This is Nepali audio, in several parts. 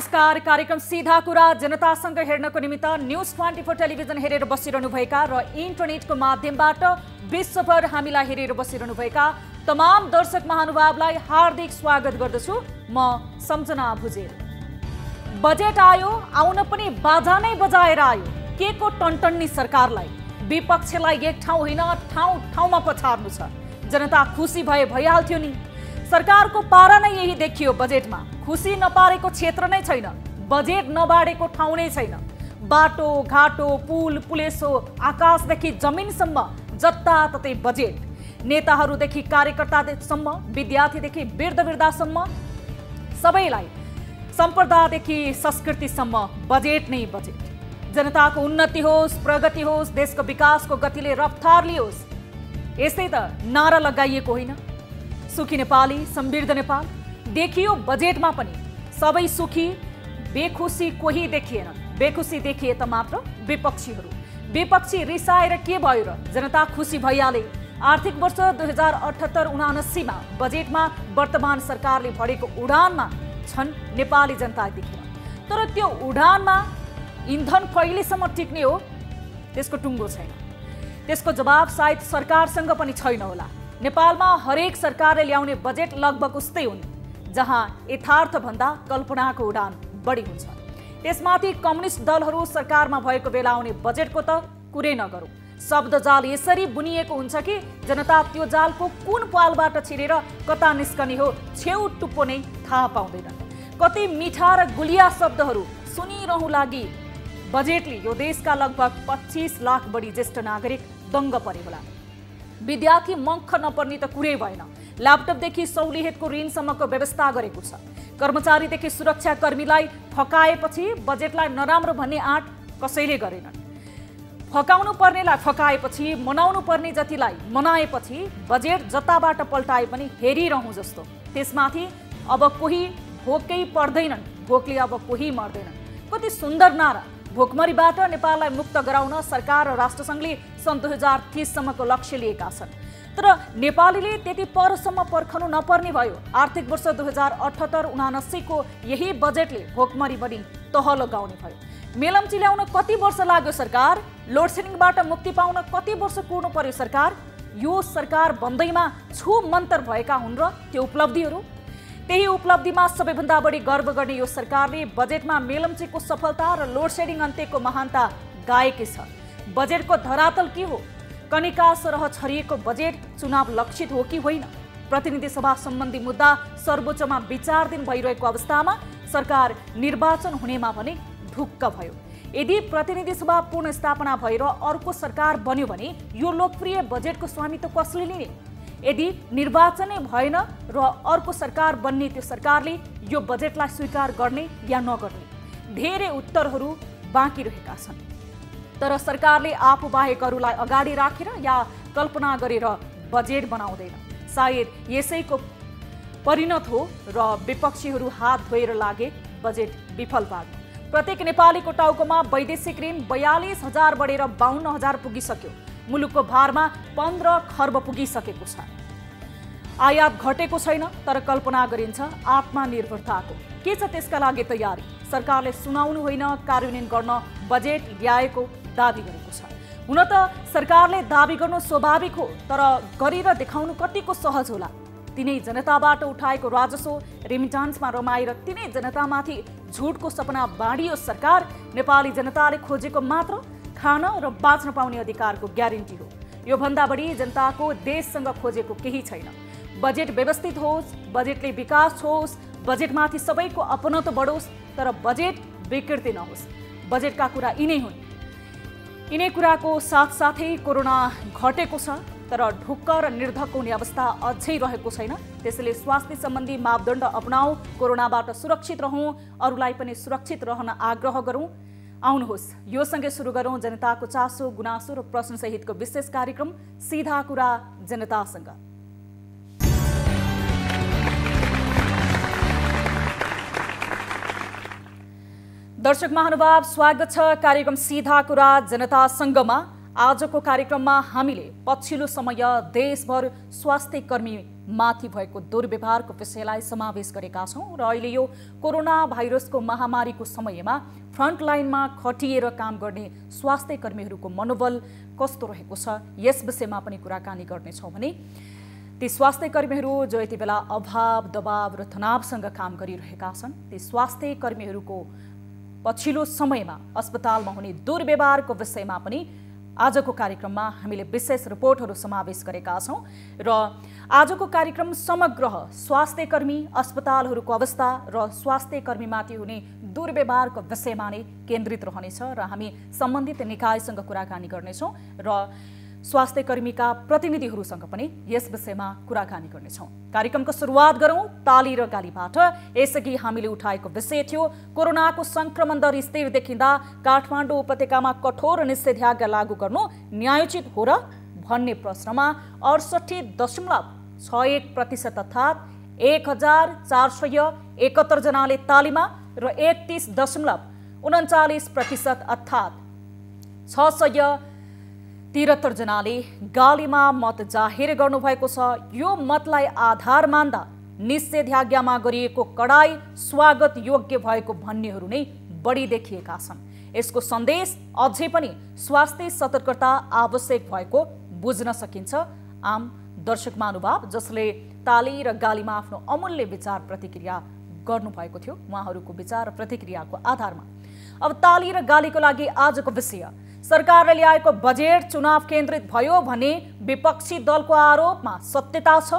नमस्कार। कार्यक्रम सीधा कुरा जनतासँग हेर्नको निमित्त न्यूज 24 टेलिभिजन हेरेर बसिरहनुभएका र इन्टरनेटको माध्यमबाट विश्वभर हामीलाई हेरेर बसिरहनुभएका तमाम दर्शक महानुभावलाई हार्दिक स्वागत गर्दछु। म सम्झना भुजेल। बजेट आयो, आउन पनि बाजा नै बजाएर आयो। के को टनटन्नी सरकारलाई, विपक्षलाई एक ठाउँ होइन ठाउँ ठाउँमा पछार्नु छ। जनता खुसी भइहाल्थ्यो नि। सरकारको पारा नै यही देखियो। बजेटमा खुसी नपारेको क्षेत्र नै छैन, बजेट नबाडेको ठाउँ नै छैन। बाटो घाटो पुल पुलेसो आकाशदेखि जमिनसम्म जताततै बजेट। नेताहरूदेखि कार्यकर्तासम्म, विद्यार्थीदेखि वृद्धसम्म सबैलाई, सम्पदादेखि संस्कृतिसम्म बजेट नै बजेट। जनताको उन्नति होस्, प्रगति होस्, देशको विकासको गतिले रफ्तार लियोस्, यस्तै त नारा लगाइएको होइन। सुखी नेपाली, समृद्ध नेपाल देखियो बजेटमा पनि। सबै सुखी, बेखुसी कोही देखिएन। बेखुसी देखिए त मात्र विपक्षीहरू। विपक्षी रिसाएर के भयो र? जनता खुसी भइहाले। आर्थिक वर्ष 2078-79 मा बजेटमा वर्तमान सरकारले भरेको उडानमा छन् नेपाली जनता देखेर। तर त्यो उडानमा इन्धन कहिलेसम्म टिक्ने हो त्यसको टुङ्गो छैन। त्यसको जवाब सायद सरकारसँग पनि छैन होला। नेपालमा हरेक सरकारले ल्याउने बजेट लगभग उस्तै हुन्, जहाँ यथार्थ भन्दा कल्पनाको उडान बढी हुन्छ। त्यसमाथि कम्युनिस्ट दलहरू सरकारमा भएको बेला आउने बजेटको त कुरै नगरौँ। शब्द जाल यसरी बुनिएको हुन्छ कि जनता त्यो जालको कुन पालबाट छिरेर कता निस्कने हो छेउ टुप्पो नै थाहा पाउँदैन। कति मिठा र गुलिया शब्दहरू सुनिरहँ लागि बजेटले यो देशका लगभग 25 लाख बढी ज्येष्ठ नागरिक दङ्ग परे होला। विद्यार्थी मङ्ख नपर्ने त कुरै भएन। ल्यापटपदेखि सहुलियतको ऋणसम्मको व्यवस्था गरेको छ। कर्मचारीदेखि सुरक्षाकर्मीलाई फकाएपछि बजेटलाई नराम्रो भन्ने आँट कसैले गरेनन्। फकाउनु पर्नेलाई फकाएपछि, मनाउनु पर्ने जतिलाई मनाएपछि बजेट जताबाट पल्टाए पनि हेरिरहँ जस्तो। त्यसमाथि अब कोही भोकै पर्दैनन्, भोकले अब कोही मर्दैनन्। कति सुन्दर नारा। भोकमरीबाट नेपाललाई मुक्त गराउन सरकार र राष्ट्रसङ्घले सन् 2030 सम्मको लक्ष्य लिएका छन्। तर नेपालीले त्यति परसम्म पर्खनु नपर्ने भयो। आर्थिक वर्ष 2078-79 को यही बजेटले भोकमरी पनि तह लगाउने भयो। मेलम्ची ल्याउन कति वर्ष लाग्यो सरकार? लोडसेडिङबाट मुक्ति पाउन कति वर्ष कुर्नु पर्यो सरकार? यो सरकार बन्दैमा छु मन्तर भएका हुन् र त्यो उपलब्धिहरू। त्यही उपलब्धिमा सबैभन्दा बढी गर्व गर्ने यो सरकारले बजेटमा मेलम्चीको सफलता र लोडसेडिङ अन्त्यको महानता गाएकै छ। बजेटको धरातल के हो? कनिका सरह छरिएको बजेट चुनाव लक्षित हो कि होइन? प्रतिनिधि सभा सम्बन्धी मुद्दा सर्वोच्चमा विचाराधीन भइरहेको अवस्थामा सरकार निर्वाचन हुनेमा भने ढुक्क भयो। यदि प्रतिनिधि सभा पुनर्स्थापना भएर अर्को सरकार बन्यो भने यो लोकप्रिय बजेटको स्वामित्व कसले लिने? यदि निर्वाचनै भएन र अर्को सरकार बन्ने त्यो सरकारले यो बजेटलाई स्वीकार गर्ने या नगर्ने, धेरै उत्तरहरू बाँकी रहेका छन्। तर सरकारले आफू बाहेकहरूलाई अगाडि राखेर या कल्पना गरेर बजेट बनाउँदैन। सायद यसैको परिणत हो र विपक्षीहरू हात धोएर लागे बजेट विफल पार्नु। प्रत्येक नेपालीको टाउकोमा वैदेशिक ऋण 42,000 बढेर 52,000 पुगिसक्यो। मुलुकको भारमा 15 खर्ब पुगिसकेको छ। आयात घटेको छैन, तर कल्पना गरिन्छ आत्मनिर्भरताको। के छ त्यसका लागि तयारी? सरकारले सुनाउनु होइन, कार्यान्वयन गर्न बजेट ल्याएको दाबी गरेको छ। हुन त सरकारले दाबी गर्नु स्वाभाविक हो, तर गरेर देखाउनु कतिको सहज होला? तिनै जनताबाट उठाएको राजस्व रेमिटान्समा रमाएर तिनै जनतामाथि झुटको सपना बाँडियो सरकार। नेपाली जनताले खोजेको मात्र खान र बाँच्न पाउने अधिकारको ग्यारेन्टी हो। यो भन्दा बढी जनताको देशसँग खोजेको केही छैन। बजेट व्यवस्थित होस्, बजेटले विकास होस्, बजेटमाथि सबैको अपनत्व बढोस्, तर बजेट विकृति नहोस्। बजेटका कुरा यिनै हुन्। यिनै कुराको साथसाथै कोरोना घटेको छ, तर ढुक्क र निर्धक्क हुने अवस्था अझै रहेको छैन। त्यसैले स्वास्थ्य सम्बन्धी मापदण्ड अपनाऊ, कोरोनाबाट सुरक्षित रहौँ, अरूलाई पनि सुरक्षित रहन आग्रह गरौँ। आउनुहोस् यो सँगै सुरु गरौँ जनताको चासो, गुनासो र प्रश्न सहितको विशेष कार्यक्रम सीधा कुरा जनतासँग। दर्शक महानुभाव, स्वागत छ कार्यक्रम सीधा कुरा जनतासँगमा। आजको कार्यक्रममा हामीले पछिल्लो समय देशभर स्वास्थ्य कर्मी माथि भएको दुर्व्यवहारको विषयलाई समावेश गरेका छौं र अहिले यो कोरोना भाइरसको महामारीको समयमा फ्रन्टलाइनमा खटिएर काम गर्ने स्वास्थ्य कर्मीहरूको मनोबल कस्तो रहेको छ यस विषयमा पनि कुराकानी गर्नेछौं भने ती स्वास्थ्य कर्मीहरू जो यति बेला अभाव, दबाव र तनावसँग काम गरिरहेका छन्, ती स्वास्थ्य कर्मीहरूको पछिल्लो समयमा अस्पतालमा हुने दुर्व्यवहारको विषयमा पनि आजको कार्यक्रममा हामीले विशेष रिपोर्टहरू समावेश गरेका छौं र आजको कार्यक्रम समग्र स्वास्थ्य कर्मी, अस्पतालहरूको अवस्था र स्वास्थ्य कर्मीमाथि हुने दुर्व्यवहारको विषयमा नै केन्द्रित रहनेछ र हामी सम्बन्धित निकायसँग कुराकानी गर्नेछौं र स्वास्थ्य कर्मीका प्रतिनिधिहरूसँग पनि यस विषयमा कुराकानी गर्नेछौं। कार्यक्रमको सुरुवात गरौं ताली र गालीबाट। यसअघि हामीले उठाएको विषय थियो कोरोनाको संक्रमण दर स्थिर देखिँदा काठमाडौँ उपत्यकामा कठोर निषेधाज्ञा लागू गर्नु न्यायोचित हो र भन्ने प्रश्नमा 68.61% अर्थात् 1471 जनाले तालीमा र 31.39% अर्थात् 673 जनाले गालीमा मत जाहेर गर्नुभएको छ। यो मतलाई आधार मान्दा निषेधाज्ञामा गरिएको कडाई स्वागत योग्य भएको भन्नेहरू नै बढी देखिएका छन्। यसको सन्देश अझै पनि स्वास्थ्य सतर्कता आवश्यक भएको बुझ्न सकिन्छ। आम दर्शक महानुभाव जसले ताली र गालीमा आफ्नो अमूल्य विचार प्रतिक्रिया गर्नुभएको थियो, उहाँहरूको विचार र प्रतिक्रियाको आधारमा अब ताली र गालीको लागि आजको विषय सरकारले ल्याएको बजेट चुनाव केन्द्रित भयो भने विपक्षी दलको आरोपमा सत्यता छ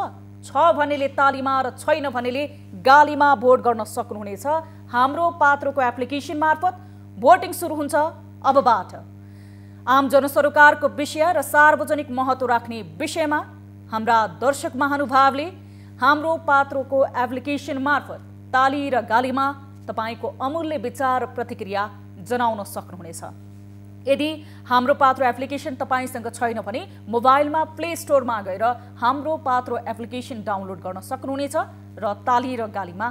भनेले तालीमा र छैन भनेले गालीमा भोट गर्न सक्नुहुनेछ। हाम्रो पात्रोको एप्लिकेसन मार्फत भोटिङ सुरु हुन्छ अबबाट। आम जनसरोकारको विषय र सार्वजनिक महत्त्व राख्ने विषयमा हाम्रा दर्शक महानुभावले हाम्रो पात्रोको एप्लिकेसन मार्फत ताली र गालीमा तपाईको अमूल्य विचार र प्रतिक्रिया जनाउन सक्नुहुनेछ। यदि हाम्रो पात्रो एप्लिकेसन तपाईसँग छैन भने मोबाइलमा प्ले स्टोरमा गएर हाम्रो पात्रो एप्लिकेसन डाउनलोड गर्न सक्नुहुनेछ र ताली र गालीमा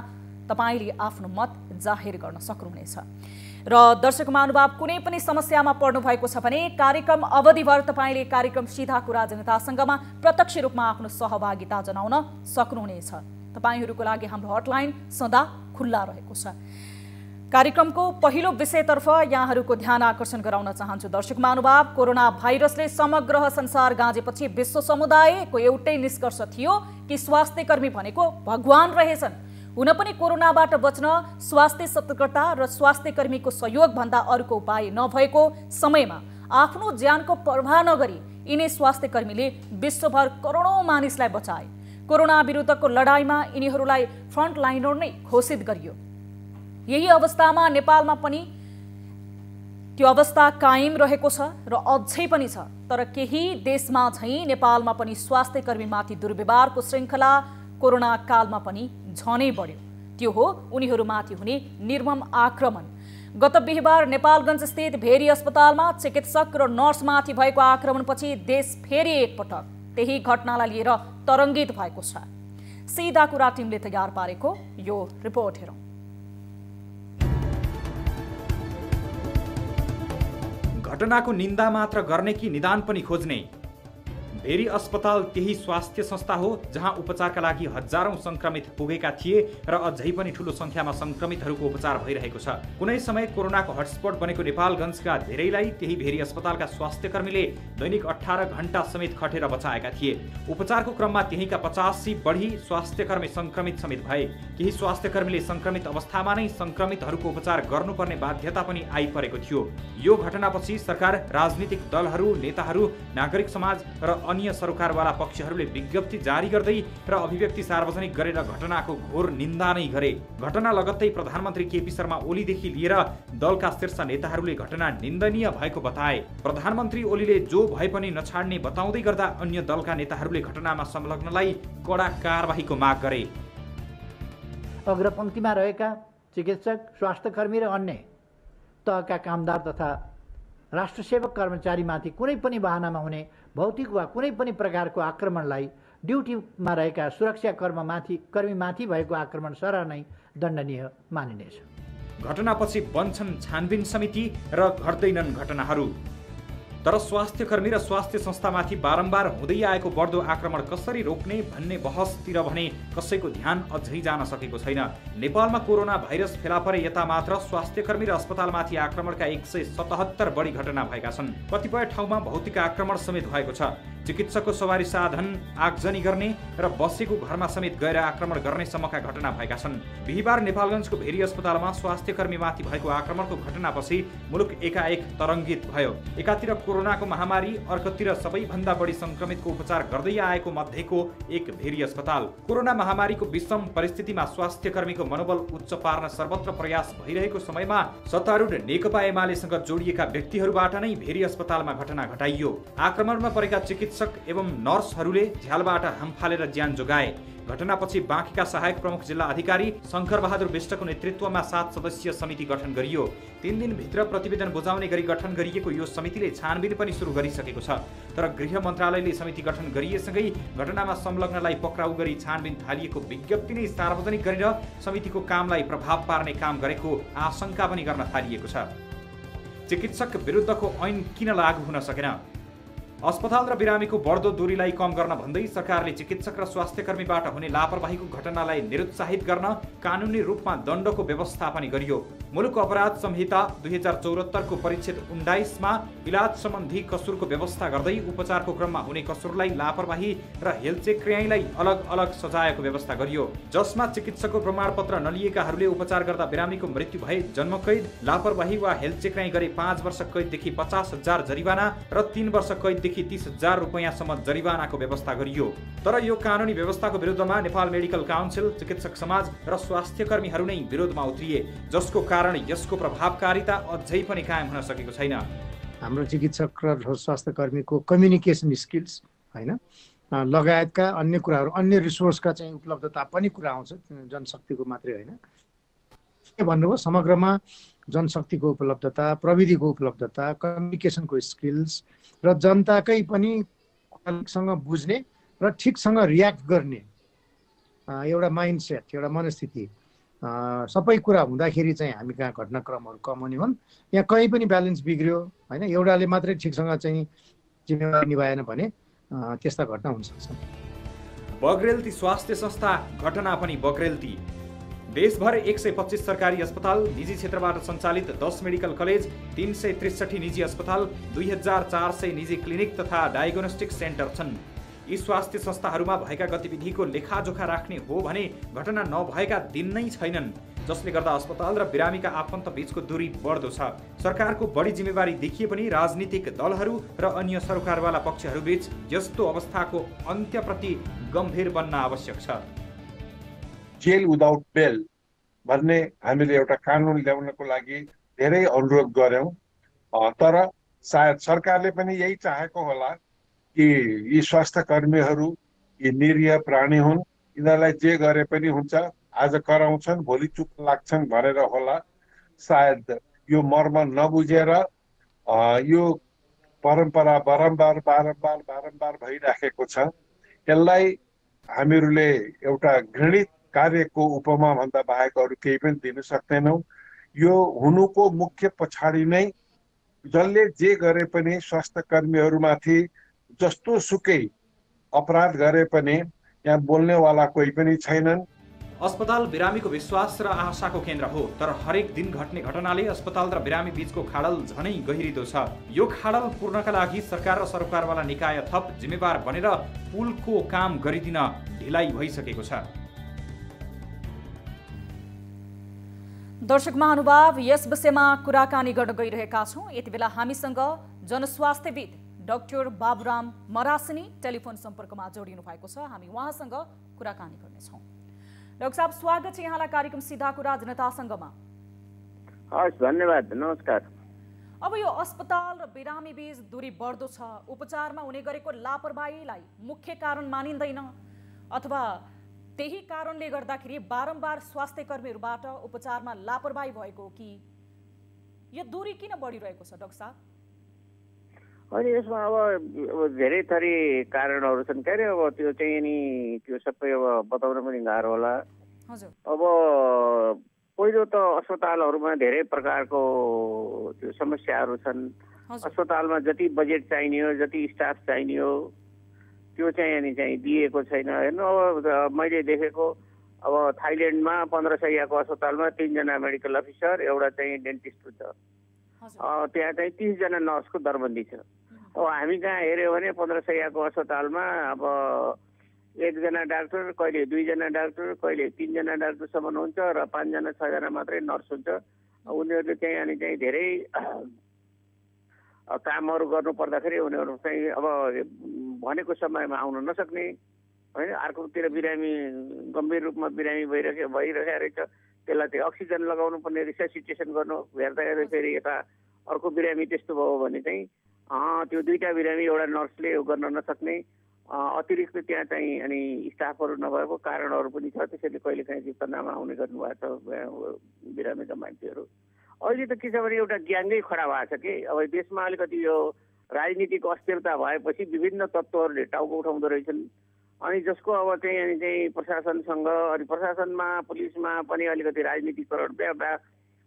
तपाईले आफ्नो मत जाहेर गर्न सक्नुहुनेछ। र दर्शक महानुभाव कुनै पनि समस्यामा पर्नु भएको छ भने कार्यक्रम अवधिभर तपाईले कार्यक्रम सीधा कुरा जनतासँगमा प्रत्यक्ष रूपमा आफ्नो सहभागिता जनाउन सक्नुहुनेछ। तपाईहरूको लागि हाम्रो हटलाइन सदा खुल्ला रहेको छ। कार्यक्रमको पहिलो विषयतर्फ यहाँहरूको ध्यान आकर्षण गराउन चाहन्छु दर्शक महानुभाव। कोरोना भाइरसले समग्र संसार गाँजेपछि विश्व समुदायको एउटै निष्कर्ष थियो कि स्वास्थ्य कर्मी भनेको भगवान रहेछन्। हुन पनि कोरोनाबाट बच्न स्वास्थ्य सतर्कता र स्वास्थ्य कर्मीको सहयोग भन्दा अर्को उपाय नभएको समयमा आफ्नो ज्यानको पर्वाह नगरी यिनै स्वास्थ्य कर्मीले विश्वभर करोडौं मानिसलाई बचाए। कोरोना विरुद्धको लडाईँमा यिनीहरूलाई फ्रन्टलाइनर नै घोषित गरियो। यही अवस्थामा नेपालमा पनि त्यो अवस्था कायम रहेको छ र अझै पनि छ। तर केही देशमा झैं नेपालमा पनि स्वास्थ्य कर्मीमाथि दुर्व्यवहारको श्रृङ्खला कोरोना कालमा पनि झनै बढ्यो। त्यो हो उनीहरूमाथि हुने निर्मम आक्रमण। गत बिहीबार नेपालगञ्ज स्थित भेरी अस्पतालमा चिकित्सक र नर्समाथि भएको आक्रमणपछि देश फेरि एकपटक त्यही घटनालाई लिएर तरङ्गित भएको छ। सीधा कुरा टिमले तयार पारेको यो रिपोर्ट हेरौं। घटनाको निन्दा मात्र गर्ने कि निदान पनि खोज्ने? भेरी अस्पताल त्यही स्वास्थ्य संस्था हो जहाँ उपचारका लागि हजारौं संक्रमित पुगेका थिए र अझै पनि ठूलो संख्यामा संक्रमितहरूको उपचार भइरहेको छ। कुनै समय कोरोनाको हटस्पट बनेको नेपालगञ्जका धेरैलाई त्यही भेरी अस्पतालका स्वास्थ्य कर्मीले दैनिक 18 घण्टा समेत खटेर बचाएका थिए। उपचारको क्रममा त्यहीका 50 बढी स्वास्थ्य कर्मी संक्रमित समेत भए। केही स्वास्थ्य कर्मीले संक्रमित अवस्थामा नै संक्रमितहरूको उपचार गर्नुपर्ने बाध्यता पनि आइपरेको थियो। यो घटनापछि सरकार, राजनीतिक दलहरू, नेताहरू, नागरिक समाज र अन्य सरकारवाला पक्षहरूले विज्ञप्ति जारी गर्दै र अभिव्यक्ति सार्वजनिक गरेर घटनाको घोर निन्दा नै गरे। घटना लगत्तै प्रधानमन्त्री केपी शर्मा ओलीदेखि लिएर दलका शीर्ष नेताहरूले घटना निन्दनीय भएको बताए। प्रधानमन्त्री ओलीले जो भए पनि नछाड्ने बताउँदै गर्दा अन्य दलका नेताहरूले घटनामा संलग्नलाई कडा कारबाहीको माग गरे। अग्रपङ्क्तिमा रहेका चिकित्सक, स्वास्थ्यकर्मी र अन्य तहका कामदार तथा राष्ट्रसेवक कर्मचारीमाथि कुनै पनि बहानामा हुने भौतिक वा कुनै पनि प्रकारको आक्रमणलाई ड्युटीमा रहेका सुरक्षा कर्मीमाथि भएको आक्रमण सरह नै दण्डनीय मानिनेछ। घटनापछि बन्छन् छानबिन समिति र घट्दैनन् घटनाहरू। तर स्वास्थ्यकर्मी र स्वास्थ्य संस्थामाथि बारम्बार हुँदै आएको बढ्दो आक्रमण कसरी रोक्ने भन्ने बहसतिर भने कसैको ध्यान अझै जान सकेको छैन। नेपालमा कोरोना भाइरस फेला परे यता मात्र स्वास्थ्यकर्मी र अस्पतालमाथि आक्रमणका 177 बढी घटना भएका छन्। कतिपय ठाउँमा भौतिक आक्रमण समेत भएको छ। चिकित्सकको सवारी साधन आगजनी गर्ने र बसेको घरमा समेत गएर आक्रमण गर्ने सम्मका घटना भएका छन्। बिहिबार नेपालगञ्जको भेरी अस्पतालमा स्वास्थ्यकर्मीमाथि भएको आक्रमणको घटनापछि मुलुक एकाएक तरङ्गित भयो। एकातिर कोरोनाको महामारी, अर्कोतिर सबैभन्दा बढी संक्रमितको उपचार गर्दै आएको मध्येको एक भेरी अस्पताल। कोरोना महामारीको विषम परिस्थितिमा स्वास्थ्यकर्मीको मनोबल उच्च पार्न सर्वत्र प्रयास भइरहेको समयमा सत्तारूढ नेकपा एमालेसँग जोडिएका व्यक्तिहरूबाट नै भेरी अस्पतालमा घटना घटाइयो। आक्रमणमा परेका चिकित्सक एवं नर्सहरूले झ्यालबाट हामफालेर ज्यान जोगाए। घटनापछि बाँकीका सहायक प्रमुख जिल्ला अधिकारी शङ्कर बहादुर विष्टको नेतृत्वमा 7 सदस्यीय समिति गठन गरियो। 3 दिनभित्र प्रतिवेदन बुझाउने गरी गठन गरिएको यो समितिले छानबिन पनि सुरु गरिसकेको छ। तर गृह मन्त्रालयले समिति गठन गरिएसँगै घटनामा संलग्नलाई पक्राउ गरी छानबिन थालिएको विज्ञप्ति नै सार्वजनिक गरेर समितिको कामलाई प्रभाव पार्ने काम गरेको आशंका पनि गर्न थालिएको छ। चिकित्सक विरुद्धको ऐन किन लागू हुन सकेन? अस्पताल र बिरामीको बढ्दो दूरीलाई कम गर्न भन्दै सरकारले चिकित्सक र स्वास्थ्यकर्मीबाट हुने लापरवाहीको घटनालाई निरुत्साहित गर्न कानुनी रूपमा दण्डको व्यवस्था पनि गरियो। मुलुक अपराध संहिता 2074 को परिच्छेद 19 मा इलाज सम्बन्धी कसुरको व्यवस्था गर्दै उपचारको क्रममा हुने कसुरलाई लापरवाही र हेलचेक्र्याइँलाई अलग अलग सजायको व्यवस्था गरियो, जसमा चिकित्सकको प्रमाणपत्र नलिएकाहरूले उपचार गर्दा बिरामीको मृत्यु भए जन्म कैद, लापरवाही वा हेलचेक्र्याइँ गरे 5 वर्ष कैददेखि 50,000 जरिवाना र 3 वर्ष कैददेखि 30,000 रुपैयाँसम्म जरिवानाको व्यवस्था गरियो। तर यो कानुनी व्यवस्थाको विरुद्धमा नेपाल मेडिकल काउन्सिल, चिकित्सक समाज र स्वास्थ्यकर्मीहरू नै विरोधमा उत्रिए, जसको कारण यसको प्रभावकारिता अझै पनि कायम हुन सकेको छैन। हाम्रो चिकित्सक र स्वास्थ्यकर्मीको कम्युनिकेसन स्किल्स हैन लगायतका अन्य कुराहरू, अन्य रिसोर्सका चाहिँ उपलब्धता पनि कुरा आउँछ, जनशक्तिको मात्रै होइन। के भन्नुभयो, समग्रमा जनशक्तिको उपलब्धता, प्रविधिको उपलब्धता, कम्युनिकेसनको स्किल्स र जनताकै पनि सँग बुझ्ने र ठिकसँग रियाक्ट गर्ने एउटा माइन्डसेट, एउटा मनस्थिति, सबै कुरा हुँदाखेरि चाहिँ हामी कहाँ घटनाक्रमहरू कम हुने हुन्। यहाँ कहीँ पनि ब्यालेन्स बिग्रियो होइन, एउटाले मात्रै ठिकसँग चाहिँ जिम्मेवारी निभाएन भने त्यस्ता घटना हुन सक्छन्। बग्रेलती स्वास्थ्य संस्था घटना पनि बग्रेलती। देशभर 125 सरकारी अस्पताल, निजी क्षेत्रबाट सञ्चालित 10 मेडिकल कलेज, 363 निजी अस्पताल, 2400 निजी क्लिनिक तथा डायग्नोस्टिक सेन्टर छन्। यी स्वास्थ्य संस्थाहरूमा भएका गतिविधिको लेखाजोखा राख्ने हो भने घटना नभएका दिन नै छैनन्, जसले गर्दा अस्पताल र बिरामीका आफन्त बीचको दूरी बढ्दो छ। सरकारको बढी जिम्मेवारी देखिए पनि राजनीतिक दलहरू र अन्य सरकारवाला पक्षहरू बीच यस्तो अवस्थाको अन्त्यप्रति गम्भीर बन्न आवश्यक छ। जेल विदाउट बेल भन्ने हामीले एउटा कानुन ल्याउनको लागि धेरै अनुरोध गर्यौं, तर सायद सरकारले पनि यही चाहेको होला कि यी स्वास्थ्य कर्मीहरू यी निरीह प्राणी हुन्, यिनीहरूलाई जे गरे पनि हुन्छ, आज कराउँछन् भोलि चुप लाग्छन् भनेर होला। सायद यो मर्म नबुझेर यो परम्परा बारम्बार भइराखेको छ। यसलाई हामीहरूले एउटा घृणित कार्यको उपमा भन्दा बाहेक अरू केही पनि दिन सक्दैनौँ। यो हुनुको मुख्य पछाडि नै जसले जे गरे पनि स्वास्थ्य कर्मीहरूमाथि जस्तो सुकै अपराध गरे पनि यहाँ बोल्नेवाला कोही पनि छैनन्। अस्पताल बिरामीको विश्वास र आशाको केन्द्र हो, तर हरेक दिन घट्ने घटनाले अस्पताल र बिरामी बीचको खाडल झनै गहिरिँदो छ। यो खाडल पूर्णका लागि सरकार र सरकारवाला निकाय थप जिम्मेवार बनेर पुलको काम गरिदिन ढिलाइ भइसकेको छ। दर्शक महानुभाव, यस विषयमा कुराकानी गर्न गइरहेका छौँ। यति बेला हामीसँग जनस्वास्थ्यविद डाक्टर बाबुराम मरासिनी टेलिफोन सम्पर्कमा जोडिनु भएको छ। हामी उहाँसँग कुराकानी गर्नेछौँ। डाक्टर साहब, स्वागत छ यहाँलाई कार्यक्रम सीधा कुरा जनतासँगमा। हस्, धन्यवाद, नमस्कार। अब यो अस्पताल र बिरामी बीच दूरी बढ्दो छ, उपचारमा हुने गरेको लापरवाहीलाई मुख्य कारण मानिँदैन, अथवा त्यही कारणले गर्दाखेरि बारम्बार स्वास्थ्य कर्मीहरूबाट उपचारमा लापरवाही भएको कि यो दूरी किन बढिरहेको छ डाक्टर साहब? अनि यसमा अब धेरै थरी कारणहरू छन्। के अरे अब त्यो चाहिँ नि त्यो सबै अब बताउन पनि गाह्रो होला। हजुर, अब पहिलो त अस्पतालहरूमा धेरै प्रकारको त्यो समस्याहरू छन्। अस्पतालमा जति बजेट चाहिने हो, जति स्टाफ चाहिने हो, त्यो चाहिँ अनि चाहिँ दिएको छैन। हेर्नु अब मैले देखेको अब थाइल्यान्डमा 1500 अस्पतालमा 3 जना मेडिकल अफिसर, एउटा चाहिँ डेन्टिस्ट हुन्छ। त्यहाँ चाहिँ 30 जना नर्सको दरबन्दी छ। अब हामी कहाँ हेऱ्यो भने 1500 अस्पतालमा अब 1 जना डाक्टर, कहिले 2 जना डाक्टर, कहिले 3 जना डाक्टरसम्म हुन्छ र 5 जना 6 जना मात्रै नर्स हुन्छ। उनीहरूले चाहिँ अनि चाहिँ धेरै कामहरू गर्नु पर्दाखेरि उनीहरू चाहिँ अब भनेको समयमा आउन नसक्ने होइन। अर्कोतिर बिरामी गम्भीर रूपमा बिरामी भइरहेको रहेछ, त्यसलाई चाहिँ अक्सिजन लगाउनु पर्ने, रिससिटेसन गर्नु, हेर्दा हेर्दै फेरि यता अर्को बिरामी त्यस्तो भयो भने चाहिँ त्यो 2टा बिरामी एउटा नर्सले गर्न नसक्ने, अतिरिक्त त्यहाँ चाहिँ अनि स्टाफहरू नभएको कारणहरू पनि छ। त्यसैले कहिलेकाहीँ तनावमा आउने गर्नुभएको छ बिरामीका मान्छेहरू। अहिले त के छ भने एउटा ग्याङ्गै खडा भएको छ कि अब देशमा अलिकति यो राजनीतिक अस्थिरता भएपछि विभिन्न तत्त्वहरूले टाउको उठाउँदो रहेछन्। अनि जसको अब चाहिँ अनि चाहिँ प्रशासनसँग, अनि प्रशासनमा पुलिसमा पनि अलिकति राजनीतिकरण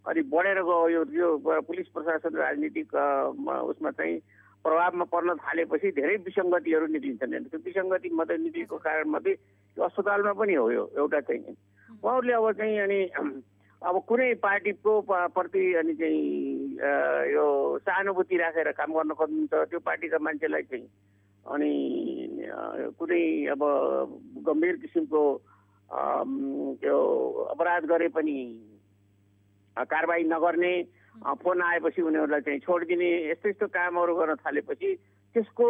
अलि बढेर गयो। यो पुलिस प्रशासन राजनीतिक उसमा चाहिँ प्रभावमा पर्न थालेपछि धेरै विसङ्गतिहरू निक्लिन्छन्। त्यो विसङ्गति मात्रै निक्लेको कारण मात्रै यो अस्पतालमा पनि हो। यो एउटा चाहिँ उहाँहरूले अब चाहिँ अनि अब कुनै पार्टीको प्रति अनि चाहिँ यो सहानुभूति राखेर काम गर्न खोज्नुहुन्छ, त्यो पार्टीका मान्छेलाई चाहिँ अनि कुनै अब गम्भीर किसिमको त्यो अपराध गरे पनि कारबाही नगर्ने, फोन आएपछि उनीहरूलाई चाहिँ छोडिदिने, यस्तो यस्तो कामहरू गर्न थालेपछि त्यसको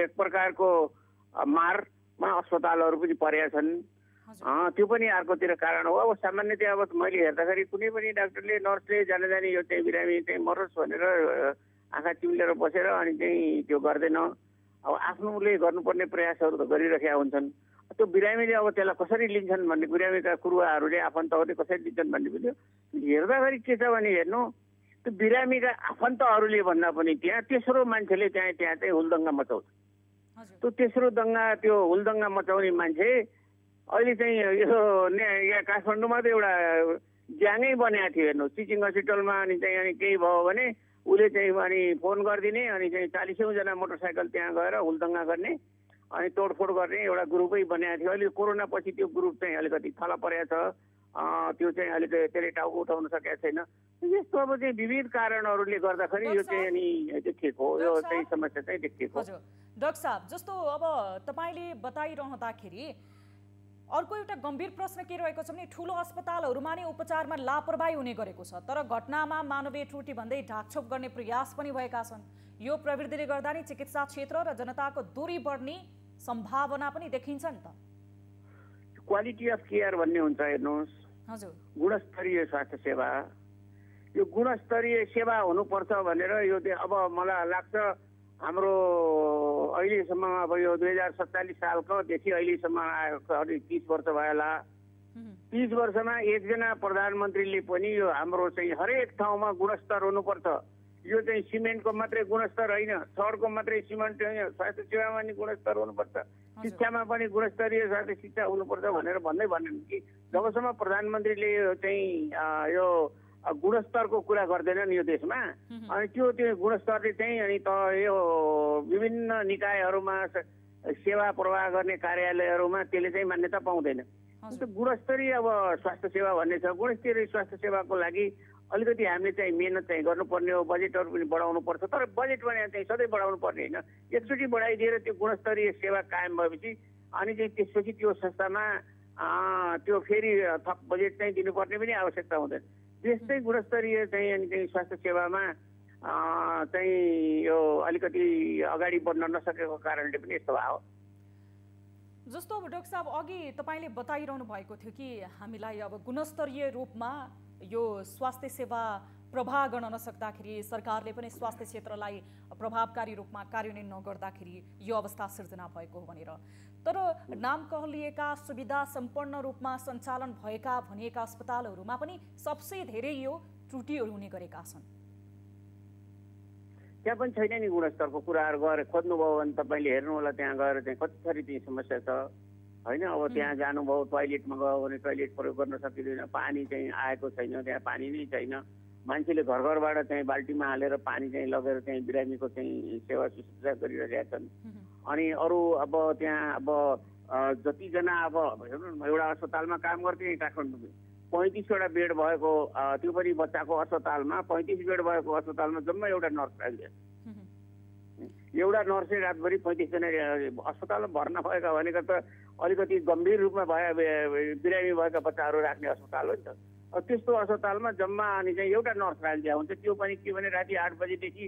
एक प्रकारको मारमा अस्पतालहरू पनि परेका छन्। त्यो पनि अर्कोतिर कारण हो। अब सामान्यतया अब मैले हेर्दाखेरि कुनै पनि डाक्टरले, नर्सले जाने यो चाहिँ बिरामी चाहिँ मरोस् भनेर आँखा चिम्लेर बसेर अनि चाहिँ त्यो गर्दैन। अब आफ्नोले गर्नुपर्ने प्रयासहरू त गरिरहेका हुन्छन्। त्यो बिरामीले अब त्यसलाई कसरी लिन्छन् भन्ने, बिरामीका कुरुवाहरूले, आफन्तहरूले कसरी लिन्छन् भन्ने पनि हेर्दाखेरि के छ भने हेर्नु, त्यो बिरामीका आफन्तहरूले भन्दा पनि त्यहाँ तेस्रो मान्छेले त्यहाँ चाहिँ हुलदङ्गा मचाउँछ। त्यो तेस्रो त्यो हुलदङ्गा मचाउने मान्छे अहिले चाहिँ यो यहाँ काठमाडौँमा त एउटा ग्याङै बनाएको थियो। हेर्नु, टिचिङ हस्पिटलमा अनि चाहिँ अनि केही भयो भने उसले चाहिँ अनि फोन गरिदिने, अनि चाहिँ 40औं जना मोटरसाइकल त्यहाँ गएर हुलदङ्गा गर्ने अनि तोडफोड गर्ने एउटा ग्रुपै बनाएको थियो। अहिले कोरोना पछि त्यो ग्रुप चाहिँ अलिकति थला परेको छ। त्यो चाहिँ अहिले त्यसले टाउको उठाउन सकेको छैन। यस्तो अब चाहिँ विविध कारणहरूले गर्दाखेरि यो चाहिँ अनि देखिएको हो, यो चाहिँ समस्या चाहिँ देखिएको। हजुर डाक्टर साहब, जस्तो अब तपाईँले बताइरहँदाखेरि अर्को एउटा गम्भीर प्रश्न के रहेको छ भने ठुलो अस्पतालहरूमा नै उपचारमा लापरवाही हुने गरेको छ, तर घटनामा मानवीय त्रुटि भन्दै ढाकछोप गर्ने प्रयास पनि भएका छन्। यो प्रवृत्तिले गर्दा नै चिकित्सा क्षेत्र र जनताको दूरी बढ्ने सम्भावना पनि देखिन्छ नि त। क्वालिटी अफ केयर भन्ने हुन्छ, हेर्नुहोस् हजुर, गुणस्तरीय स्वास्थ्य सेवा। यो गुणस्तरीय सेवा हुनुपर्छ भनेर यो अब मलाई लाग्छ हाम्रो अहिलेसम्म अब यो 2047 सालकोदेखि अहिलेसम्म आएको अलि 30 वर्ष भयो होला। 30 वर्षमा एकजना प्रधानमन्त्रीले पनि यो हाम्रो चाहिँ हरेक ठाउँमा गुणस्तर हुनुपर्छ, यो चाहिँ सिमेन्टको मात्रै गुणस्तर होइन, छडको मात्रै सिमेन्ट होइन, स्वास्थ्य सेवामा पनि गुणस्तर हुनुपर्छ, शिक्षामा पनि गुणस्तरीय स्वास्थ्य शिक्षा हुनुपर्छ भनेर भन्दै भनेन् कि जबसम्म प्रधानमन्त्रीले चाहिँ यो गुणस्तरको कुरा गर्दैनन् यो देशमा, अनि त्यो गुणस्तरले चाहिँ अनि त यो विभिन्न निकायहरूमा सेवा प्रवाह गर्ने कार्यालयहरूमा त्यसले चाहिँ मान्यता पाउँदैन। त्यो गुणस्तरीय अब स्वास्थ्य सेवा भन्ने छ। गुणस्तरीय स्वास्थ्य सेवाको लागि अलिकति हामीले चाहिँ मेहनत चाहिँ गर्नुपर्ने हो, बजेटहरू पनि बढाउनु पर्छ। तर बजेट भने चाहिँ सधैँ बढाउनु पर्ने होइन, एकचोटि बढाइदिएर त्यो गुणस्तरीय सेवा कायम भएपछि अनि चाहिँ त्यसपछि त्यो संस्थामा त्यो फेरि थप बजेट चाहिँ दिनुपर्ने पनि आवश्यकता हुँदैन। त्यस्तै गुणस्तरीय चाहिँ अनि चाहिँ स्वास्थ्य सेवामा चाहिँ यो अलिकति अगाडि बढ्न नसकेको कारणले पनि यस्तो भयो। जस्तो अब डाक्टर साहब अघि तपाईँले बताइरहनु भएको थियो कि हामीलाई अब गुणस्तरीय रूपमा यो स्वास्थ्य सेवा प्रभाव गर्न नसक्दाखेरि, सरकारले पनि स्वास्थ्य क्षेत्रलाई प्रभावकारी रूपमा कार्यान्वयन नगर्दाखेरि यो अवस्था सिर्जना भएको हो भनेर। तर नाम कहलिएका सुविधा सम्पन्न रूपमा सञ्चालन भएका भनिएका अस्पतालहरूमा पनि सबसे धेरै यो त्रुटिहरू हुने गरेका छन्। त्यहाँ पनि छैन नि गुणस्तरको कुराहरू गएर खोज्नुभयो भने तपाईँले हेर्नु होला, त्यहाँ गएर चाहिँ कति थरी चाहिँ समस्या छ होइन। अब त्यहाँ जानुभयो, टोयलेटमा गयो भने टोयलेट प्रयोग गर्न सकिँदैन, पानी चाहिँ आएको छैन, त्यहाँ पानी नै छैन, मान्छेले घर घरबाट चाहिँ बाल्टीमा हालेर पानी चाहिँ लगेर चाहिँ बिरामीको चाहिँ सेवा शुश्रूषा गरिरहेका छन्। अनि अरू अब त्यहाँ अब जतिजना अब हेर्नु न, एउटा अस्पतालमा काम गर्थे काठमाडौँ 35वटा बेड भएको त्यो पनि बच्चाको अस्पतालमा 35 बेड भएको अस्पतालमा जम्मा एउटा नर्स राखिदियो। एउटा नर्सले रातभरि 35 जना अस्पतालमा भर्ना भएका भनेको त अलिकति गम्भीर रूपमा बिरामी भएका बच्चाहरू राख्ने अस्पताल हो नि त। त्यस्तो अस्पतालमा जम्मा अनि चाहिँ एउटा नर्स राखिदिया हुन्छ। त्यो पनि के भने राति 8 बजेदेखि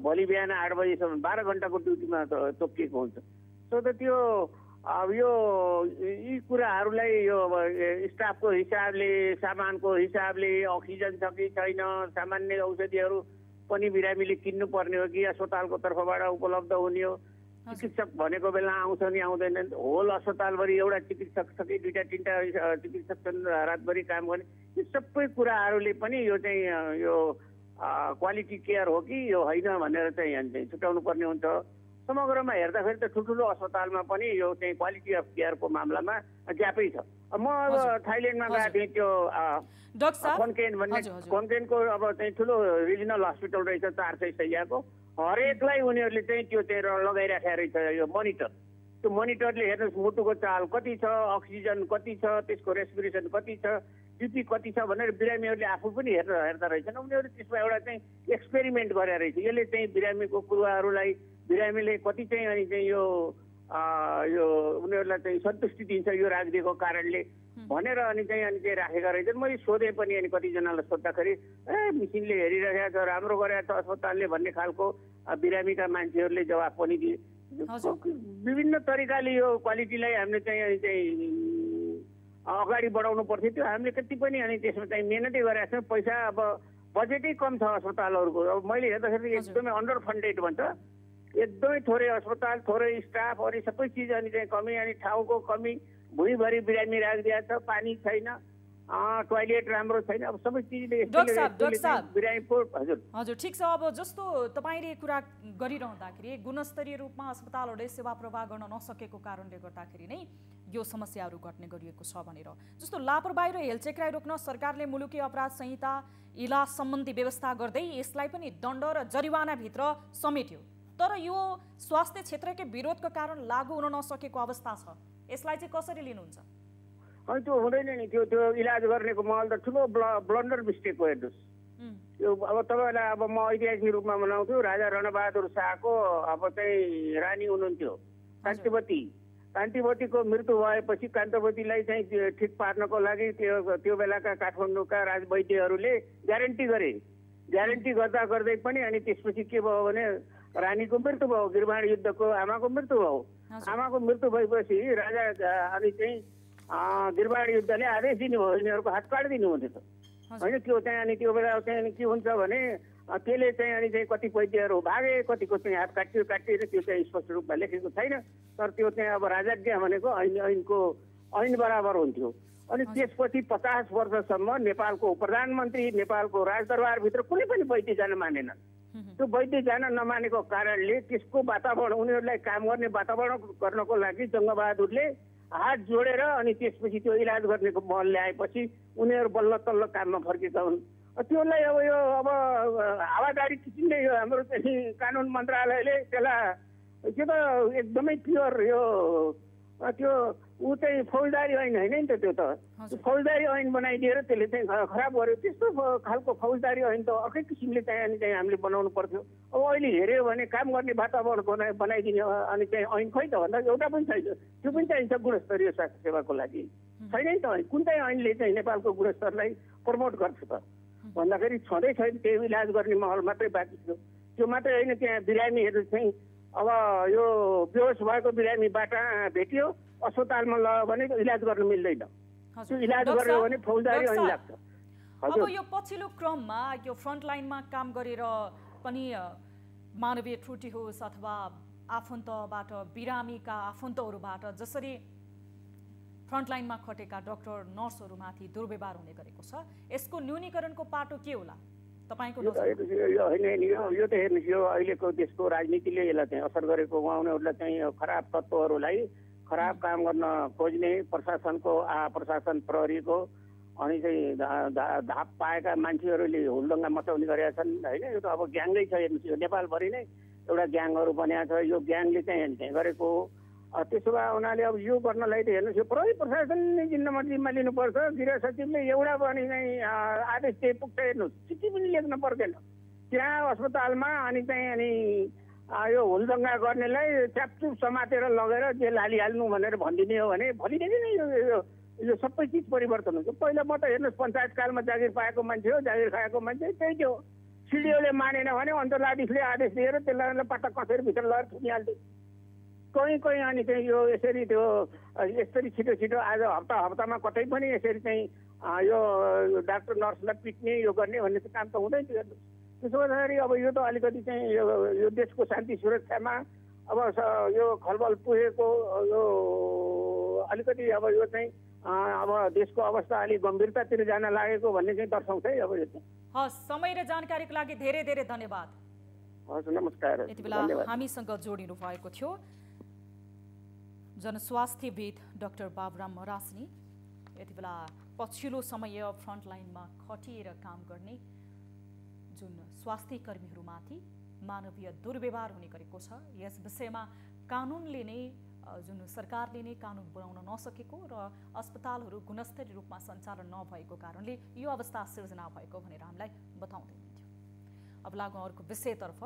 भोलि बिहान 8 बजेसम्म 12 घन्टाको ड्युटीमा तोकिएको हुन्छ। सो त त्यो अब यो यी कुराहरूलाई यो स्टाफको हिसाबले, सामानको हिसाबले, अक्सिजन छ कि छैन, सामान्य औषधिहरू पनि बिरामीले किन्नु पर्ने हो कि अस्पतालको तर्फबाट उपलब्ध हुने हो, चिकित्सक भनेको बेला आउँछ नि आउँदैन, होल अस्पतालभरि एउटा चिकित्सक छ कि 2-3टा चिकित्सक छन् रातभरि काम गर्ने, यो सबै कुराहरूले पनि यो चाहिँ यो क्वालिटी केयर हो कि यो होइन भनेर चाहिँ छुट्याउनु पर्ने हुन्छ। समग्रमा हेर्दाखेरि त ठुल्ठुलो अस्पतालमा पनि यो चाहिँ क्वालिटी अफ केयरको मामलामा ग्यापै छ। म अब थाइल्यान्डमा गएको थिएँ, त्यो कन्केन भन्ने कन्केनको अब चाहिँ ठुलो रिजनल हस्पिटल रहेछ 400 शैय्याको, हरेकलाई उनीहरूले चाहिँ त्यो चाहिँ लगाइराखेको रहेछ यो मोनिटर। त्यो मोनिटरले हेर्नुहोस् मुटुको चाल कति छ, अक्सिजन कति छ, त्यसको रेस्पिरेसन कति छ, बिपी कति छ भनेर बिरामीहरूले आफू पनि हेर्दा रहेछन्। उनीहरू त्यसमा एउटा चाहिँ एक्सपेरिमेन्ट गरेर रहेछ। यसले चाहिँ बिरामीको कुराहरूलाई बिरामीले कति चाहिँ अनि चाहिँ यो उनीहरूलाई चाहिँ सन्तुष्टि दिन्छ यो राखिदिएको कारणले भनेर अनि चाहिँ राखेका रहेछन्। मैले सोधेँ पनि, अनि कतिजनालाई सोद्धाखेरि मिसिनले हेरिरहेको छ, राम्रो गरेको छ अस्पतालले भन्ने खालको बिरामीका मान्छेहरूले जवाफ पनि दिए। विभिन्न तरिकाले यो क्वालिटीलाई हामीले चाहिँ अगाडि बढाउनु पर्थ्यो। त्यो हामीले कति पनि अनि त्यसमा चाहिँ मेहनतै गरेका छौँ। पैसा अब बजेटै कम छ अस्पतालहरूको। अब मैले हेर्दाखेरि एकदमै अन्डर फन्डेड भन्छ, एकदमै थोरै अस्पताल, थोरै स्टाफ, अनि सबै चिज अनि चाहिँ कमी, अनि ठाउँको कमी, भुइँभरि बिरामी राखिदिएको छ, पानी छैन, टोयलेट राम्रो छैन, अब सबै चिजले हजुर ठिक छ। अब जस्तो तपाईँले कुरा गरिरहँदाखेरि गुणस्तरीय रूपमा अस्पतालहरूले सेवा प्रवाह गर्न नसकेको कारणले गर्दाखेरि नै यो समस्याहरू घट्ने गरिएको छ भनेर, जस्तो लापरवाही र हेलचेक्राइ रोक्न सरकारले मुलुकी अपराध संहिता इलाज सम्बन्धी व्यवस्था गर्दै यसलाई पनि दण्ड र जरिवानाभित्र समेट्यो, तर यो स्वास्थ्य क्षेत्रकै विरोधको कारण लागू हुन नसकेको अवस्था छ। यसलाई चाहिँ कसरी लिनुहुन्छ? अनि त्यो हुँदैन नि, त्यो इलाज गर्नेको महल त ठुलो ब्लन्डर मिस्टेक हो। हेर्नुहोस् यो अब तपाईँलाई अब म ऐतिहासिक रूपमा मनाउँछु, राजा रणबहादुर शाहको अब चाहिँ रानी हुनुहुन्थ्यो कान्तिवतीको मृत्यु भएपछि कान्तवतीलाई चाहिँ ठिक पार्नको लागि त्यो बेलाका काठमाडौँका राजवैद्यहरूले ग्यारेन्टी गर्दा गर्दै पनि अनि त्यसपछि के भयो भने रानीको मृत्यु भयो, गिरबाण युद्धको आमाको मृत्यु भयो। आमाको मृत्यु भएपछि राजा अनि चाहिँ गिरबाड युद्धले आदेश दिनुभयो, यिनीहरूको हात काटिदिनु हुन्थ्यो त होइन। त्यो चाहिँ अनि त्यो बेला चाहिँ के हुन्छ भने त्यसले चाहिँ अनि चाहिँ कति वैद्यहरू भागे, कतिको चाहिँ हात काटियो त्यो चाहिँ स्पष्ट रूपमा लेखेको छैन, तर त्यो चाहिँ अब राजाज्ञा भनेको ऐन बराबर हुन्थ्यो। अनि त्यसपछि 50 वर्षसम्म नेपालको प्रधानमन्त्री नेपालको राजदरबारभित्र कुनै पनि वैद्य जान मानेनन्। त्यो वैद्य जान नमानेको कारणले त्यसको वातावरण, उनीहरूलाई काम गर्ने वातावरण गर्नको लागि जङ्गबहादुरले हात जोडेर अनि त्यसपछि त्यो इलाज गर्नेको महल ल्याएपछि उनीहरू बल्ल तल्ल काममा फर्केका हुन्। त्यसलाई अब यो अब हावादारी किसिमले यो हाम्रो चाहिँ कानुन मन्त्रालयले त्यसलाई त्यो त एकदमै प्योर यो त्यो ऊ चाहिँ फौजदारी ऐन होइन नि त, त्यो त फौजदारी ऐन बनाइदिएर त्यसले चाहिँ खराब गर्यो। त्यस्तो खालको फौजदारी ऐन त अर्कै किसिमले चाहिँ हामीले बनाउनु पर्थ्यो। अब अहिले हेऱ्यो भने काम गर्ने वातावरण बनाइदिने अनि चाहिँ ऐन खोइ त भन्दा एउटा पनि छैन। त्यो पनि चाहिन्छ गुणस्तरीय स्वास्थ्य सेवाको लागि, छैन नि त ऐन। कुन चाहिँ ऐनले चाहिँ नेपालको गुणस्तरलाई प्रमोट गर्छ त भन्दाखेरि छँदै छैन। त्यो इलाज गर्ने महल मात्रै बाँकी थियो। त्यो मात्रै होइन, त्यहाँ बिरामीहरू चाहिँ अब यो बेहोस भएको बिरामी बाटा भेटियो अस्पतालमा लग्यो भने इलाज गर्न मिल्दैन। त्यो इलाज गर्यो भने फौजदारी ऐन लाग्छ। अब यो पछिल्लो क्रममा यो फ्रन्टलाइनमा काम गरेर पनि मानवीय त्रुटि होस् अथवा आफन्तबाट बिरामीका आफन्तहरूबाट जसरी फ्रन्टलाइनमा खटेका डाक्टर नर्सहरूमाथि दुर्व्यवहार हुने गरेको छ, यसको न्यूनीकरणको पाटो के होला तपाईको नजरमा? यो त हेर्नुहोस्, यो अहिलेको देशको राजनीतिले यसलाई चाहिँ असर गरेको। उनीहरूलाई चाहिँ खराब तत्त्वहरूलाई खराब काम गर्न खोज्ने प्रशासन प्रहरीको अनि चाहिँ धाप पाएका मान्छेहरूले हुलदङ्गा मचाउने गरेका छन् होइन। यो त अब ग्याङै छ, हेर्नुहोस् यो नेपालभरि नै एउटा ग्याङहरू बनिएको छ। यो ग्याङले चाहिँ गरेको हो। त्यसो भए हुनाले अब यो गर्नलाई त हेर्नुहोस्, यो प्रहरी प्रशासनले जिम्मा लिनुपर्छ। गृह सचिवले एउटा पनि चाहिँ आदेश दिए पुग्छ, हेर्नुहोस् चिठी पनि लेख्न पर्दैन त्यहाँ अस्पतालमा। अनि यो हुलदङ्गा गर्नेलाई च्यापचुप समातेर लगेर जेल हालिहाल्नु भनेर भनिदिने हो भने भनिदिने नै यो सबै चिज परिवर्तन हुन्छ। पहिला म त हेर्नुहोस् पञ्चायत कालमा जागिर पाएको मान्छे हो, जागिर खाएको मान्छे त्यही थियो। सिडिओले मानेन भने अन्तर्लाधिसले आदेश दिएर त्यसलाई पट्टा कसेर भित्र लगेर थुनिहाल्थ्यो कहीँ। अनि चाहिँ यो यसरी छिटो छिटो आज हप्तामा कतै पनि यसरी चाहिँ यो डाक्टर नर्सलाई पिट्ने यो गर्ने भन्ने त काम त हुँदैन थियो। त्यसो गर्दाखेरि अब यो त अलिकति चाहिँ यो देशको शान्ति सुरक्षामा अब यो खलबल पुगेको यो अलिकति अब यो चाहिँ अब देशको अवस्था अलिक गम्भीरतातिर जान लागेको भन्ने चाहिँ दर्शाउँछ है। अब यो चाहिँ हस्, समय र जानकारीको लागि धेरै धेरै धन्यवाद। हस्, नमस्कार। यति बेला हामीसँग जोडिनु भएको थियो जनस्वास्थ्यविद डाक्टर बाबुराम मरासिनी। यति बेला पछिल्लो समय फ्रन्टलाइनमा खटिएर काम गर्ने जुन स्वास्थ्य कर्मीहरूमाथि मानवीय दुर्व्यवहार हुने गरेको छ, यस विषयमा कानुनले नै जुन सरकारले नै कानुन बनाउन नसकेको र अस्पतालहरू गुणस्तरीय रूपमा सञ्चालन नभएको कारणले यो अवस्था सिर्जना भएको भनेर हामीलाई बताउँदै हुनुहुन्थ्यो। अब लागौँ अर्को विषयतर्फ।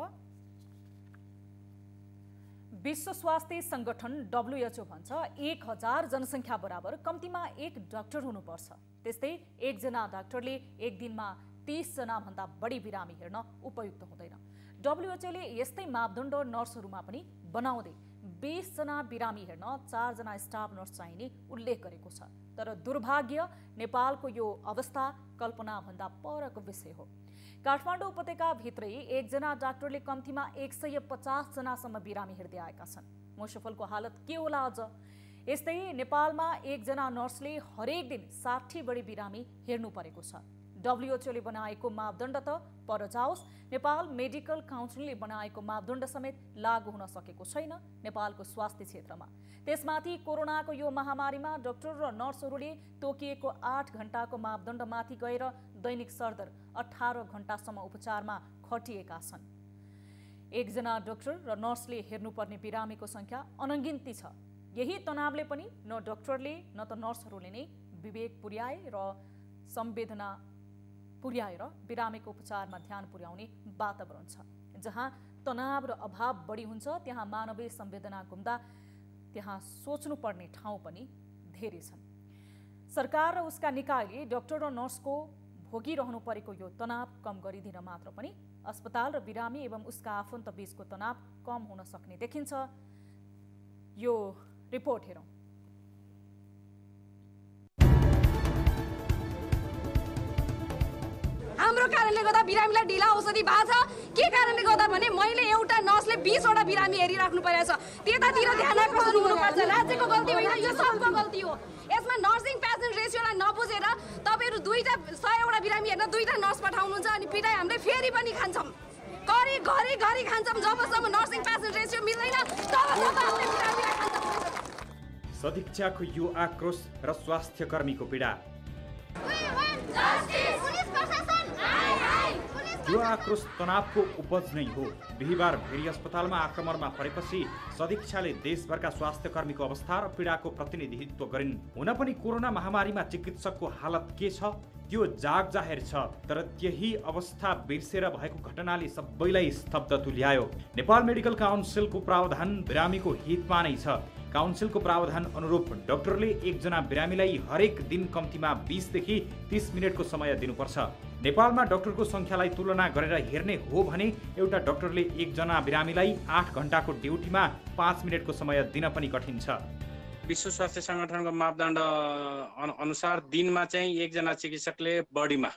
विश्व स्वास्थ्य संगठन WHO भन्छ 1000 जनसङ्ख्या बराबर कम्तीमा एक डाक्टर हुनुपर्छ। त्यस्तै एकजना डाक्टरले एक दिनमा 30 जनाभन्दा बढी बिरामी हेर्न उपयुक्त हुँदैन। WHO ले यस्तै मापदण्ड नर्सहरूमा पनि बनाउँदै 20 जना बिरामी हेर्न 4 जना स्टाफ नर्स चाहिने उल्लेख गरेको छ। तर दुर्भाग्य नेपालको यो अवस्था कल्पनाभन्दा परको विषय हो। काठमाडौँ उपत्यकाभित्रै एकजना डाक्टरले कम्तीमा 150 जनासम्म बिरामी हेर्दै आएका छन्। मुसफलको हालत के होला अझ? यस्तै नेपालमा एकजना नर्सले हरेक दिन 60 बढी बिरामी हेर्नु परेको छ। WHO ले बनाएको मापदण्ड त पर जाओस्, नेपाल मेडिकल काउन्सिलले बनाएको मापदण्ड समेत लागू हुन सकेको छैन नेपालको स्वास्थ्य क्षेत्रमा। त्यसमाथि कोरोनाको यो महामारीमा डाक्टर र नर्सहरूले तोकिएको 8 घण्टाको मापदण्डमाथि गएर दैनिक सरदर 18 घण्टासम्म उपचारमा खटिएका छन्। एकजना डाक्टर र नर्सले हेर्नुपर्ने बिरामीको संख्या अनगिन्ती छ। यही तनावले पनि न डाक्टरले न त नर्सहरूले नै विवेक पुर्याए र संवेदना पुर्याएर बिरामीको उपचारमा ध्यान पुर्याउने वातावरण छ। जहाँ तनाव र अभाव बढी हुन्छ त्यहाँ मानवीय संवेदना गुम्दा त्यहाँ सोच्नुपर्ने ठाउँ पनि धेरै छन्। सरकार र उसका निकायले डाक्टर र नर्सको भोगिरहनु परेको यो तनाव कम गरिदिन मात्र पनि अस्पताल र बिरामी एवं उसका आफन्त बीचको तनाव कम हुन सक्ने देखिन्छ। यो रिपोर्ट हेरौँ। हाम्रो कारणले गर्दा बिरामीलाई ढिला औषधि भएको छ। के कारणले गर्दा भने मैले एउटा नर्सले 20 वटा बिरामी हेरिराख्नु परेको छ। त्यतातिर ध्यान आकर्षण हुनुपर्छ। राज्यको गल्ती होइन, यो सबको गल्ती हो। यसमा नर्सिङ पेसेन्ट रेसियोलाई नबुझेर तपाईहरु 100 वटा बिरामी हेर्न 2टा नर्स पठाउनुहुन्छ अनि पिटाइ हामीले फेरि पनि खान्छौँ। घरि खान्छौँ। जबसम्म नर्सिङ पेसेन्ट रेसियो मिल्दैन तबसम्म हामीले बिरामीलाई खान्छौँ। सदिच्छाको यो आक्रोश र स्वास्थ्य कर्मीको पीडा। यो आक्रोश तनावको उपज नै हो। बिहिबार भेरी अस्पतालमा आक्रमणमा परेपछि सदिच्छाले देशभरका स्वास्थ्य कर्मीको अवस्था र पीडाको प्रतिनिधित्व गरिन्। हुन पनि कोरोना महामारीमा चिकित्सकको हालत के छ त्यो जाग जाहेर छ। तर त्यही अवस्था बिर्सेर भएको घटनाले सबैलाई स्तब्ध तुल्यायो। नेपाल मेडिकल काउन्सिलको प्रावधान बिरामीको हितमा नै छ। काउन्सिलको प्रावधान अनुरूप डाक्टरले एकजना बिरामीलाई हरेक दिन कम्तीमा 20 देखि 30 मिनटको समय दिनुपर्छ। नेपालमा डाक्टरको संख्यालाई तुलना गरेर हेर्ने हो भने एउटा डाक्टरले एकजना बिरामीलाई 8 घण्टाको ड्युटीमा 5 मिनटको समय दिन पनि कठिन छ। विश्व स्वास्थ्य संगठनको मापदण्ड अनुसार दिनमा चाहिँ एकजना चिकित्सकले बढीमा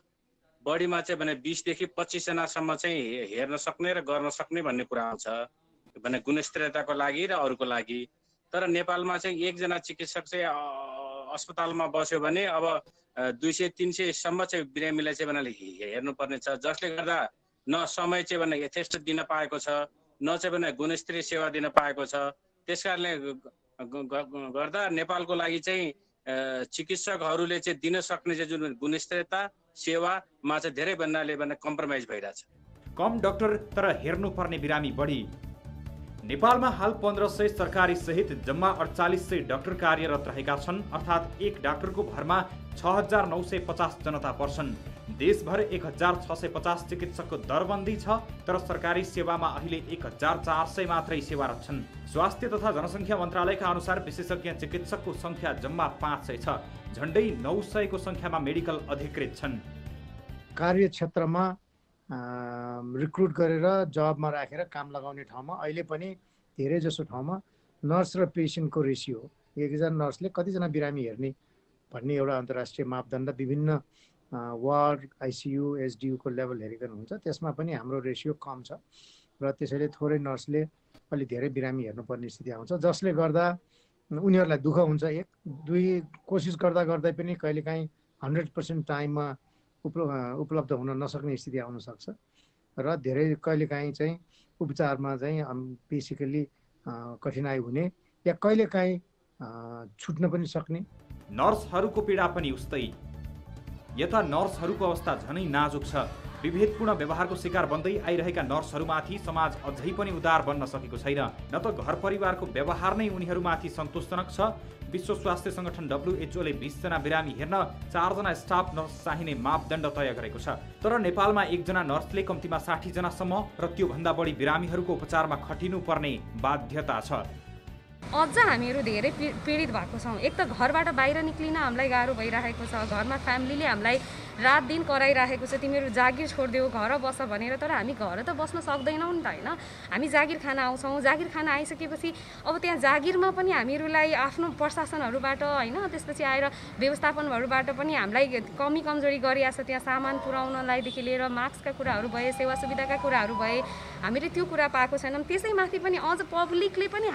चाहिँ भने 20 देखि 25 जनासम्म चाहिँ हेर्न सक्ने र गर्न सक्ने भन्ने कुरा आउँछ भने गुणस्तरीयताको लागि र अरूको लागि। तर नेपालमा चाहिँ एकजना चिकित्सक चाहिँ अस्पतालमा बस्यो भने अब 200-300 सम्म चाहिँ बिरामीलाई चाहिँ भने हेर्नुपर्ने छ, जसले गर्दा न समय चाहिँ भने यथेष्ट दिन पाएको छ, न चाहिँ भने गुणस्तरीय सेवा दिन पाएको छ। त्यसकारणले गर्दा नेपालको लागि चाहिँ चिकित्सकहरूले चाहिँ दिन सक्ने चाहिँ जुन गुणस्तरता सेवामा चाहिँ धेरै भन्नाले कम्प्रोमाइज भइरहेछ। कम डाक्टर तर हेर्नुपर्ने बिरामी बढी। नेपालमा हाल 1500 सरकारी सहित जम्मा 4800 डाक्टर कार्यरत रहेका छन्, अर्थात् एक डाक्टरको भरमा 6950 जनता पर्छन्। देशभर 1650 चिकित्सकको दरबन्दी छ, तर सरकारी सेवामा अहिले 1400 मात्रै सेवारत छन्। स्वास्थ्य तथा जनसङ्ख्या मन्त्रालयका अनुसार विशेषज्ञ चिकित्सकको सङ्ख्या जम्मा 500 छ। झन्डै 900 को सङ्ख्यामा मेडिकल अधिकृत छन्। कार्यक्षेत्रमा रिक्रुट गरेर जबमा राखेर काम लगाउने ठाउँमा अहिले पनि धेरै जसो ठाउँमा नर्स र पेसेन्टको रेसियो, एकजना नर्सले कतिजना बिरामी हेर्ने भन्ने एउटा अन्तर्राष्ट्रिय मापदण्ड विभिन्न वार्ड, आइसियु, एसडियुको लेभल हेरिकन हुन्छ। त्यसमा पनि हाम्रो रेसियो कम छ र त्यसैले थोरै नर्सले अलि धेरै बिरामी हेर्नुपर्ने स्थिति आउँछ, जसले गर्दा उनीहरूलाई दुःख हुन्छ। एक दुई कोसिस गर्दा गर्दै पनि कहिलेकाहीँ 100% टाइममा उपलब्ध हुन नसक्ने स्थिति आउन सक्छ र धेरै कहिलेकाहीँ चाहिँ उपचारमा चाहिँ बेसिकली कठिनाइ हुने या कहिलेकाहीँ छुट्न पनि सक्ने। नर्सहरूको पीडा पनि उस्तै। यता नर्सहरूको अवस्था झनै नाजुक छ। विभेदपूर्ण व्यवहारको शिकार बन्दै आइरहेका नर्सहरूमाथि समाज अझै पनि उदार बन्न सकेको छैन। न त घर परिवारको व्यवहार नै उनीहरूमाथि सन्तोषजनक छ। विश्व स्वास्थ्य सङ्गठन WHO ले 20 जना बिरामी हेर्न 4 जना स्टाफ नर्स चाहिने मापदण्ड तय गरेको छ। तर नेपालमा एकजना नर्सले कम्तीमा 60 जनासम्म र त्योभन्दा बढी बिरामीहरूको उपचारमा खटिनुपर्ने बाध्यता छ। अझ हामीहरू धेरै पीडित भएको छौँ। एक त घरबाट बाहिर निक्लिन हामीलाई गाह्रो भइरहेको छ। घरमा फ्यामिलीले हामीलाई रात दिन कराइरहेको छ, तिमीहरू जागिर छोडिदेऊ, घर बस भनेर। तर हामी घर त बस्न सक्दैनौँ नि त, होइन। हामी जागिर खान आउँछौँ। जागिर खान आइसकेपछि अब त्यहाँ जागिरमा पनि हामीहरूलाई आफ्नो प्रशासनहरूबाट, होइन, त्यसपछि आएर व्यवस्थापनहरूबाट पनि हामीलाई कमी कमजोरी गरिरहेको छ। त्यहाँ सामान पुर्याउनलाईदेखि लिएर मास्कका कुराहरू भए, सेवा सुविधाका कुराहरू भए, हामीले त्यो कुरा पाएको छैनौँ। त्यसैमाथि पनि अझ पब्लिकले पनि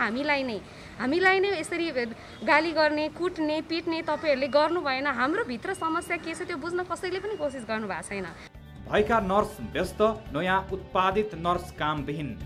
हामीलाई नै यसरी गाली गर्ने, कुट्ने, पिट्ने तपाईँहरूले गर्नु भएन। हाम्रो भित्र समस्या के छ त्यो बुझ्न कसैले पनि कोसिस गर्नु भएको छैन। भएका नर्स व्यस्त, नयाँ उत्पादित नर्स कामविहीन।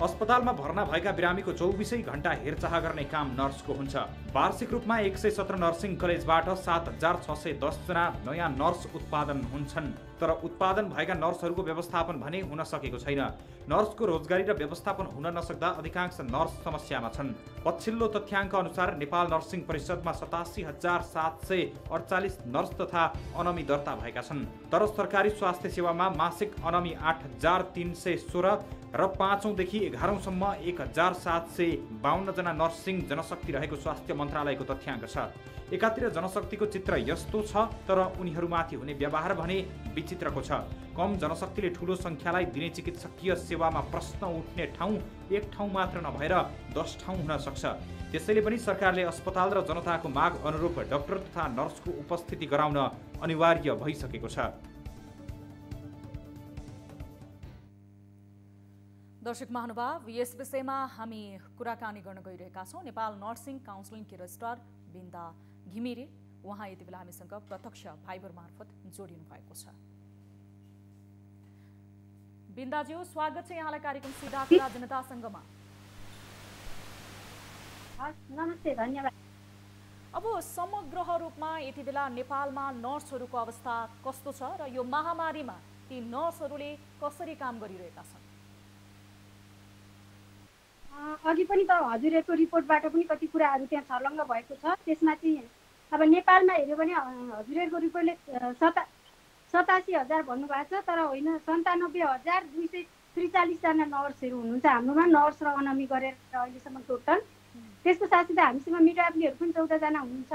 अस्पतालमा भर्ना भएका बिरामीको 24 घण्टा हेरचाह गर्ने काम नर्सको हुन्छ। वार्षिक रूपमा 117 नर्सिङ कलेजबाट 7610 जना नयाँ नर्स उत्पादन हुन्छन्, तर उत्पादन भएका नर्सहरूको व्यवस्थापन भने हुन सकेको छैन। नर्सको रोजगारी र व्यवस्थापन हुन नसक्दा अधिकांश नर्स समस्यामा छन्। पछिल्लो तथ्याङ्क अनुसार नेपाल नर्सिङ परिषदमा 87,748 नर्स तथा अनमी दर्ता भएका छन्, तर सरकारी स्वास्थ्य सेवामा मासिक अनमी 8,316 र 5औं देखि 11औं सम्म 1,752 जना नर्सिङ जनशक्ति रहेको स्वास्थ्य मन्त्रालयको तथ्याङ्क छ। एकातिर जनशक्तिको चित्र यस्तो छ, तर उनीहरूमाथि हुने व्यवहार भने विचित्रको छ। कम जनशक्तिले ठूलो संख्यालाई दिने चिकित्सकीय सेवामा प्रश्न उठ्ने ठाउँ एक ठाउँ मात्र नभएर 10 ठाउँ हुन सक्छ। त्यसैले पनि सरकारले अस्पताल र जनताको माग अनुरूप डाक्टर तथा नर्सको उपस्थिति गराउन अनिवार्य भइसकेको छ। दर्शक महानुभाव, यस विषयमा हामी कुराकानी गर्न गइरहेका छौँ नेपाल नर्सिङ काउन्सिलको रजिस्ट्रार बिन्दा घिमिरे। उहाँ यति बेला हामीसँग प्रत्यक्ष फाइबर मार्फत जोडिनु भएको छ। बिन्दाज्यू, स्वागत छ यहाँलाई कार्यक्रम सीधा कुरा जनतासँगमा। नमस्ते, धन्यवाद। अब समग्र रूपमा यति बेला नेपालमा नर्सहरूको अवस्था कस्तो छ र यो महामारीमा ती नर्सहरूले कसरी काम गरिरहेका छन्? अघि पनि त हजुरहरूको रिपोर्टबाट पनि कति कुराहरू त्यहाँ छर्लङ्ग भएको छ। त्यसमा चाहिँ अब नेपालमा हेऱ्यो भने हजुरहरूको रिपोर्टले 87,000 भन्नुभएको छ, तर होइन, 97,243 जना नर्सहरू हुनुहुन्छ हाम्रोमा, नर्स र अनमी गरेर अहिलेसम्म टोटल। त्यसको साथसाथै हामीसँग मिडवाइफलीहरू पनि 14 जना हुनुहुन्छ।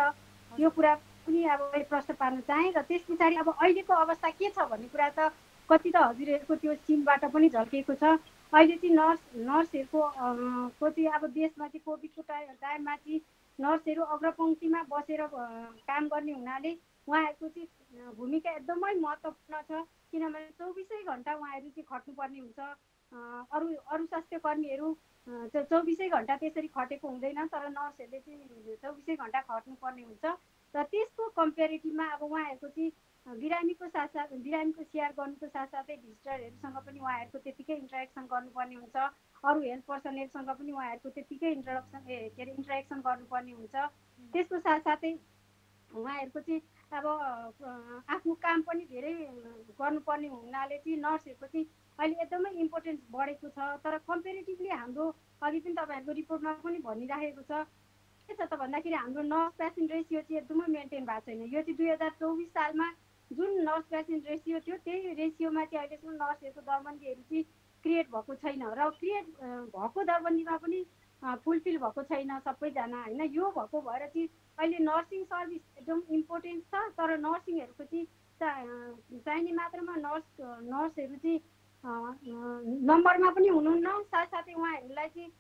यो कुरा पनि अब प्रश्न पार्न चाहेँ। र त्यस पछाडि अब अहिलेको अवस्था के छ भन्ने कुरा त कति त हजुरहरूको त्यो चिनबाट पनि झल्किएको छ। अहिले चाहिँ नर्सहरूको चाहिँ अब देशमा चाहिँ कोभिडको टाइममा चाहिँ नर्सहरू अग्रपङ्क्तिमा बसेर काम गर्ने हुनाले उहाँहरूको चाहिँ भूमिका एकदमै महत्त्वपूर्ण छ। किनभने 24 घण्टा उहाँहरू चाहिँ खट्नुपर्ने हुन्छ। अरू स्वास्थ्य कर्मीहरू 24 घण्टा त्यसरी खटेको हुँदैन, तर नर्सहरूले चाहिँ 24 घण्टा खट्नुपर्ने हुन्छ। र त्यसको कम्पेरिटिभमा अब उहाँहरूको चाहिँ बिरामीको स्याहार गर्नुको साथसाथै भिजिटरहरूसँग पनि उहाँहरूको त्यतिकै इन्टरेक्सन गर्नुपर्ने हुन्छ। अरू हेल्थ पर्सनलसँग पनि उहाँहरूको त्यतिकै इन्टरेक्सन गर्नुपर्ने हुन्छ। त्यसको साथसाथै उहाँहरूको चाहिँ अब आफ्नो काम पनि धेरै गर्नुपर्ने हुनाले चाहिँ नर्सहरूको चाहिँ अहिले एकदमै इम्पोर्टेन्स बढेको छ। तर कम्पेरिटिभली हाम्रो अघि पनि तपाईँहरूको रिपोर्टमा पनि भनिराखेको छ के छ त भन्दाखेरि हाम्रो नर्स पेसेन्ट रेसियो चाहिँ एकदमै मेन्टेन भएको छैन। यो चाहिँ 2024 सालमा जुन नर्स पेसेन्ट रेसियो थियो त्यही रेसियोमा चाहिँ अहिलेसम्म नर्सहरूको दरबन्दीहरू चाहिँ क्रिएट भएको छैन र क्रिएट भएको दरबन्दीमा पनि फुलफिल भएको छैन सबैजना होइन। यो भएको भएर चाहिँ अहिले नर्सिङ सर्भिस एकदम इम्पोर्टेन्ट छ। तर नर्सिङहरूको चाहिँ चाहिने मात्रामा नर्सहरू चाहिँ नम्बरमा पनि हुनुहुन्न। साथसाथै उहाँहरूलाई चाहिँ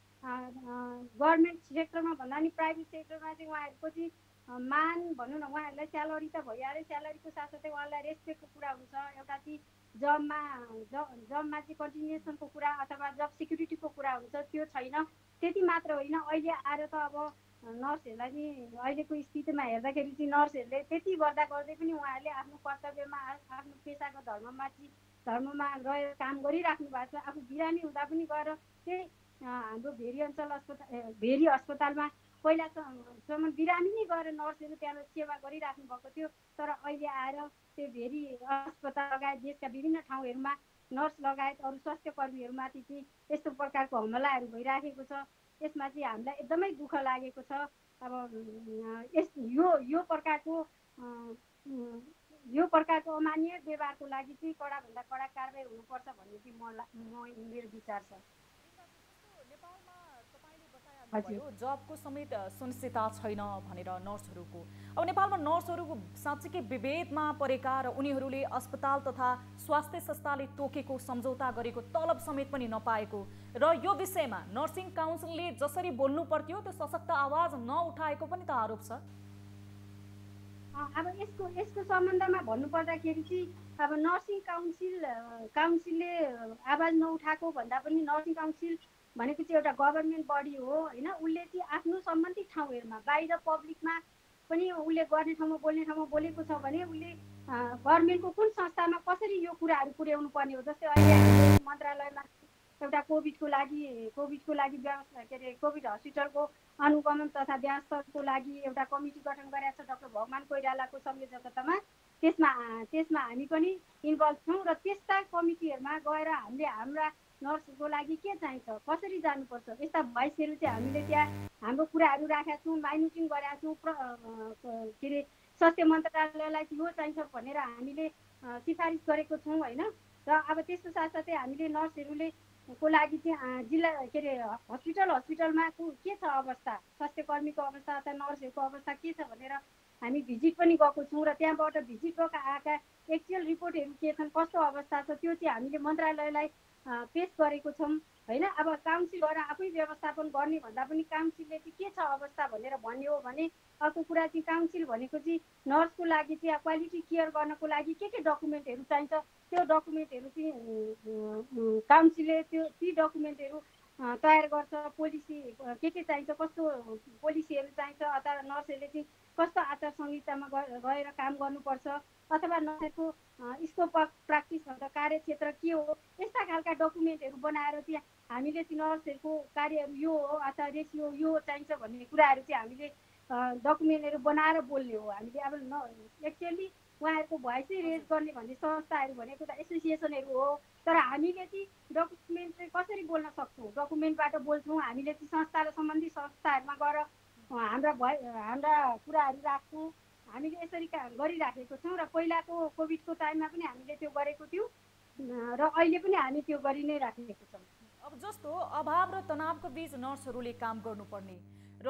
गभर्मेन्ट सेक्टरमा भन्दा नि प्राइभेट सेक्टरमा चाहिँ उहाँहरूको चाहिँ मान भनौँ न उहाँहरूलाई स्यालेरी त भइहाल्यो, स्यालेरीको साथसाथै उहाँलाई रेस्पेक्टको कुरा हुन्छ। एउटा चाहिँ जबमा चाहिँ कन्टिन्युएसनको कुरा अथवा जब सिक्युरिटीको कुरा हुन्छ त्यो छैन। त्यति मात्र होइन अहिले आएर त अब नर्सहरूलाई नि अहिलेको स्थितिमा हेर्दाखेरि चाहिँ नर्सहरूले त्यति गर्दै पनि उहाँहरूले आफ्नो कर्तव्यमा आफ्नो पेसाको धर्ममा रहेर काम गरिराख्नु भएको छ। आफू बिरामी हुँदा पनि गएर त्यही हाम्रो भेरी अस्पतालमा पहिलासम्म बिरामी नै गएर नर्सहरू त्यहाँ सेवा गरिराख्नु भएको थियो। तर अहिले आएर त्यो भेरी अस्पताल लगायत देशका विभिन्न ठाउँहरूमा नर्स लगायत अरू स्वास्थ्य कर्मीहरूमाथि चाहिँ यस्तो प्रकारको हमलाहरू भइराखेको छ। यसमा चाहिँ हामीलाई एकदमै दुःख लागेको छ। अब यो प्रकारको अमान्य व्यवहारको लागि चाहिँ कडाभन्दा कडा कारबाही हुनुपर्छ भन्ने चाहिँ मेरो विचार छ। जबको समेत सुनिश्चितता छैन भनेर नर्सहरूको। अब नेपालमा नर्सहरूको साँच्चीकै विभेदमा परेका र उनीहरूले अस्पताल तथा स्वास्थ्य संस्थाले तोकेको सम्झौता गरेको तलब समेत पनि नपाएको र यो विषयमा नर्सिङ काउन्सिलले जसरी बोल्नु पर्थ्यो त्यो सशक्त आवाज नउठाएको पनि त आरोप छ। अब यसको सम्बन्धमा भन्नुपर्दाखेरि चाहिँ अब नर्सिङ काउन्सिलले आवाज नउठाएको भन्दा पनि नर्सिङ काउन्सिल भनेको चाहिँ एउटा गभर्मेन्ट बडी हो होइन। उसले चाहिँ आफ्नो सम्बन्धित ठाउँहरूमा बाहिर पब्लिकमा पनि उसले गर्ने ठाउँमा बोल्ने ठाउँमा बोलेको छ भने उसले गभर्मेन्टको कुन संस्थामा कसरी यो कुराहरू पुर्याउनु पर्ने हो। जस्तै अहिले हामीले मन्त्रालयमा एउटा कोभिडको लागि व्यवस्था के अरे कोभिड हस्पिटलको अनुगमन तथा व्यवस्थाको लागि एउटा कमिटी गठन गरेको छ डाक्टर भगवान कोइरालाको संयोजकतामा। त्यसमा हामी पनि इन्भल्भ छौँ र त्यस्ता कमिटीहरूमा गएर हामीले हाम्रा नर्सको लागि के चाहिन्छ कसरी जानुपर्छ यस्ता भोइसहरू चाहिँ हामीले त्यहाँ हाम्रो कुराहरू राखेका छौँ, माइनुटिङ गरेका छौँ। के अरे स्वास्थ्य मन्त्रालयलाई यो चाहिन्छ भनेर हामीले सिफारिस गरेको छौँ होइन। र अब त्यसको साथसाथै हामीले नर्सहरूले को लागि चाहिँ जिल्ला के अरे हस्पिटलमा के छ अवस्था, स्वास्थ्य कर्मीको अवस्था अथवा नर्सहरूको अवस्था के छ भनेर हामी भिजिट पनि गएको छौँ र त्यहाँबाट भिजिटबाट आएका एक्चुअल रिपोर्टहरू के छन्, कस्तो अवस्था छ त्यो चाहिँ हामीले मन्त्रालयलाई पेश गरेको छौँ होइन। अब काउन्सिल गरेर आफै व्यवस्थापन गर्ने भन्दा पनि काउन्सिलले चाहिँ के छ अवस्था भनेर भन्ने हो भने अर्को कुरा चाहिँ काउन्सिल भनेको चाहिँ नर्सको लागि चाहिँ क्वालिटी केयर गर्नको लागि के डकुमेन्टहरू चाहिन्छ त्यो डकुमेन्टहरू चाहिँ काउन्सिलले ती डकुमेन्टहरू तयार गर्छ। पोलिसी के चाहिन्छ, कस्तो पोलिसीहरू चाहिन्छ अथवा नर्सहरूले चाहिँ कस्तो आचार संहितामा गएर काम गर्नुपर्छ अथवा नर्सको स्कोप अफ प्र्याक्टिस भन्दा कार्यक्षेत्र के हो, यस्ता खालका डकुमेन्टहरू बनाएर चाहिँ हामीले चाहिँ नर्सहरूको कार्यहरू यो हो अथवा रेसियो यो चाहिन्छ भन्ने कुराहरू चाहिँ हामीले डकुमेन्टहरू बनाएर बोल्ने हो हामीले। अब एक्चुअली उहाँहरूको भोइसै रेज गर्ने भन्ने संस्थाहरू भनेको त एसोसिएसनहरू हो। तर हामीले चाहिँ डकुमेन्ट चाहिँ कसरी बोल्न सक्छौँ, डकुमेन्टबाट बोल्छौँ। हामीले चाहिँ संस्थाले सम्बन्धित संस्थाहरूमा गएर हाम्रा कुराहरू राख्छौँ। हामीले यसरी गरिराखेको छौँ र पहिलाको कोभिडको टाइममा पनि हामीले त्यो गरेको थियौँ र अहिले पनि हामी त्यो गरि नै राखेको छौँ। अब जस्तो अभाव र तनावको बीच नर्सहरूले काम गर्नुपर्ने र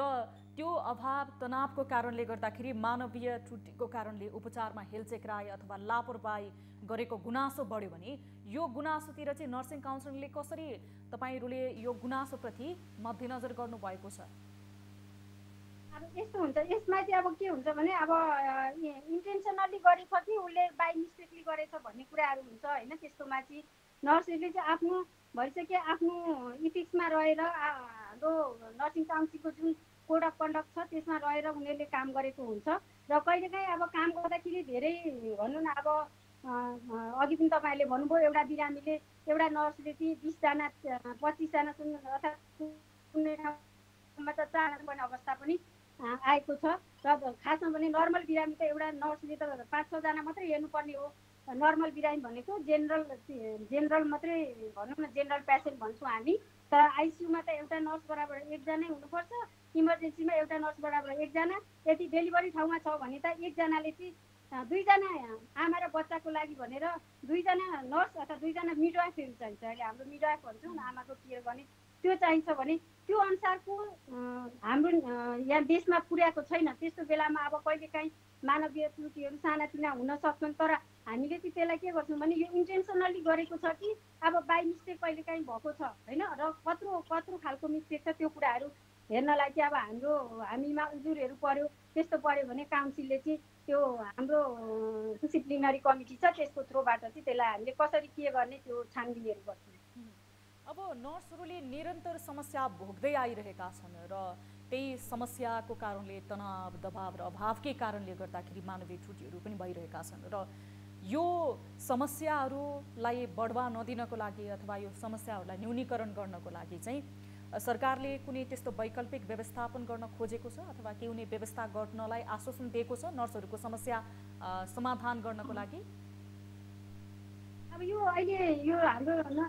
त्यो अभाव तनावको कारणले गर्दाखेरि मानवीय त्रुटिको कारणले उपचारमा हेलचेक्राइ अथवा लापरवाही गरेको गुनासो बढ्यो भने यो गुनासोतिर चाहिँ नर्सिङ काउन्सिलले कसरी तपाईँहरूले यो गुनासोप्रति मध्यनजर गर्नुभएको छ? अब यस्तो हुन्छ, यसमा चाहिँ अब के हुन्छ भने अब इन्टेन्सनली गरेछ कि उसले बाई मिस्टेकली गरेछ भन्ने कुराहरू हुन्छ होइन। त्यस्तोमा चाहिँ नर्सहरूले चाहिँ आफ्नो भइसक्यो आफ्नो इथिक्समा रहेर हाम्रो नर्सिङ काउन्सिलको जुन कोड अफ कन्डक्ट छ त्यसमा रहेर उनीहरूले काम गरेको हुन्छ र कहिलेकाहीँ अब काम गर्दाखेरि धेरै भनौँ न अब अघि पनि तपाईँहरूले भन्नुभयो एउटा बिरामीले एउटा नर्सले चाहिँ 20 जना 25 जना अथवा कुनै ठाउँमा त 4 जना पर्ने अवस्था पनि आएको छ र खासमा भने नर्मल बिरामी त एउटा नर्सले त 5-6 जना मात्रै हेर्नुपर्ने हो। नर्मल बिरामी भनेको जेनरल मात्रै भनौँ न, जेनरल पेसेन्ट भन्छौँ हामी। तर आइसियुमा त एउटा नर्स बराबर 1 जनै हुनुपर्छ, इमर्जेन्सीमा एउटा नर्स बराबर 1 जना। यदि डेलिभरी ठाउँमा छ भने त 1 जनाले चाहिँ 2 जना आमा र बच्चाको लागि भनेर 2 जना नर्स अथवा 2 जना मिडवाइफहरू चाहिन्छ। अहिले हाम्रो मिडवाइफ भन्छौँ आमाको केयर गर्ने, त्यो चाहिन्छ भने त्यो अनुसारको हाम्रो यहाँ देशमा पुर्याएको छैन। त्यस्तो बेलामा अब कहिलेकाहीँ मानवीय त्रुटिहरू सानातिना हुन सक्छन्, तर हामीले चाहिँ त्यसलाई के गर्छौँ भने यो इन्टेन्सनली गरेको छ कि अब बाई मिस्टेक कहिलेकाहीँ भएको छ होइन, र कत्रो खालको मिस्टेक छ त्यो कुराहरू हेर्नलाई चाहिँ अब हामीमा उजुरहरू पर्यो। त्यस्तो पर्यो भने काउन्सिलले चाहिँ त्यो हाम्रो डिसिप्लिनरी कमिटी छ त्यसको थ्रोबाट चाहिँ त्यसलाई हामीले कसरी के गर्ने त्यो छानबिनहरू गर्छौँ। अब नर्सहरूले निरन्तर समस्या भोग्दै आइरहेका छन् र त्यही समस्याको कारणले तनाव, दबाव र अभावकै कारणले गर्दाखेरि मानवीय त्रुटिहरू पनि भइरहेका छन्। र यो समस्याहरूलाई बढ्वा नदिनको लागि अथवा यो समस्याहरूलाई न्यूनीकरण गर्नको लागि चाहिँ सरकारले कुनै त्यस्तो वैकल्पिक व्यवस्थापन गर्न खोजेको छ अथवा कुनै व्यवस्था गर्नलाई आश्वासन दिएको छ नर्सहरूको समस्या समाधान गर्नको लागि? अब यो अहिले यो हाम्रो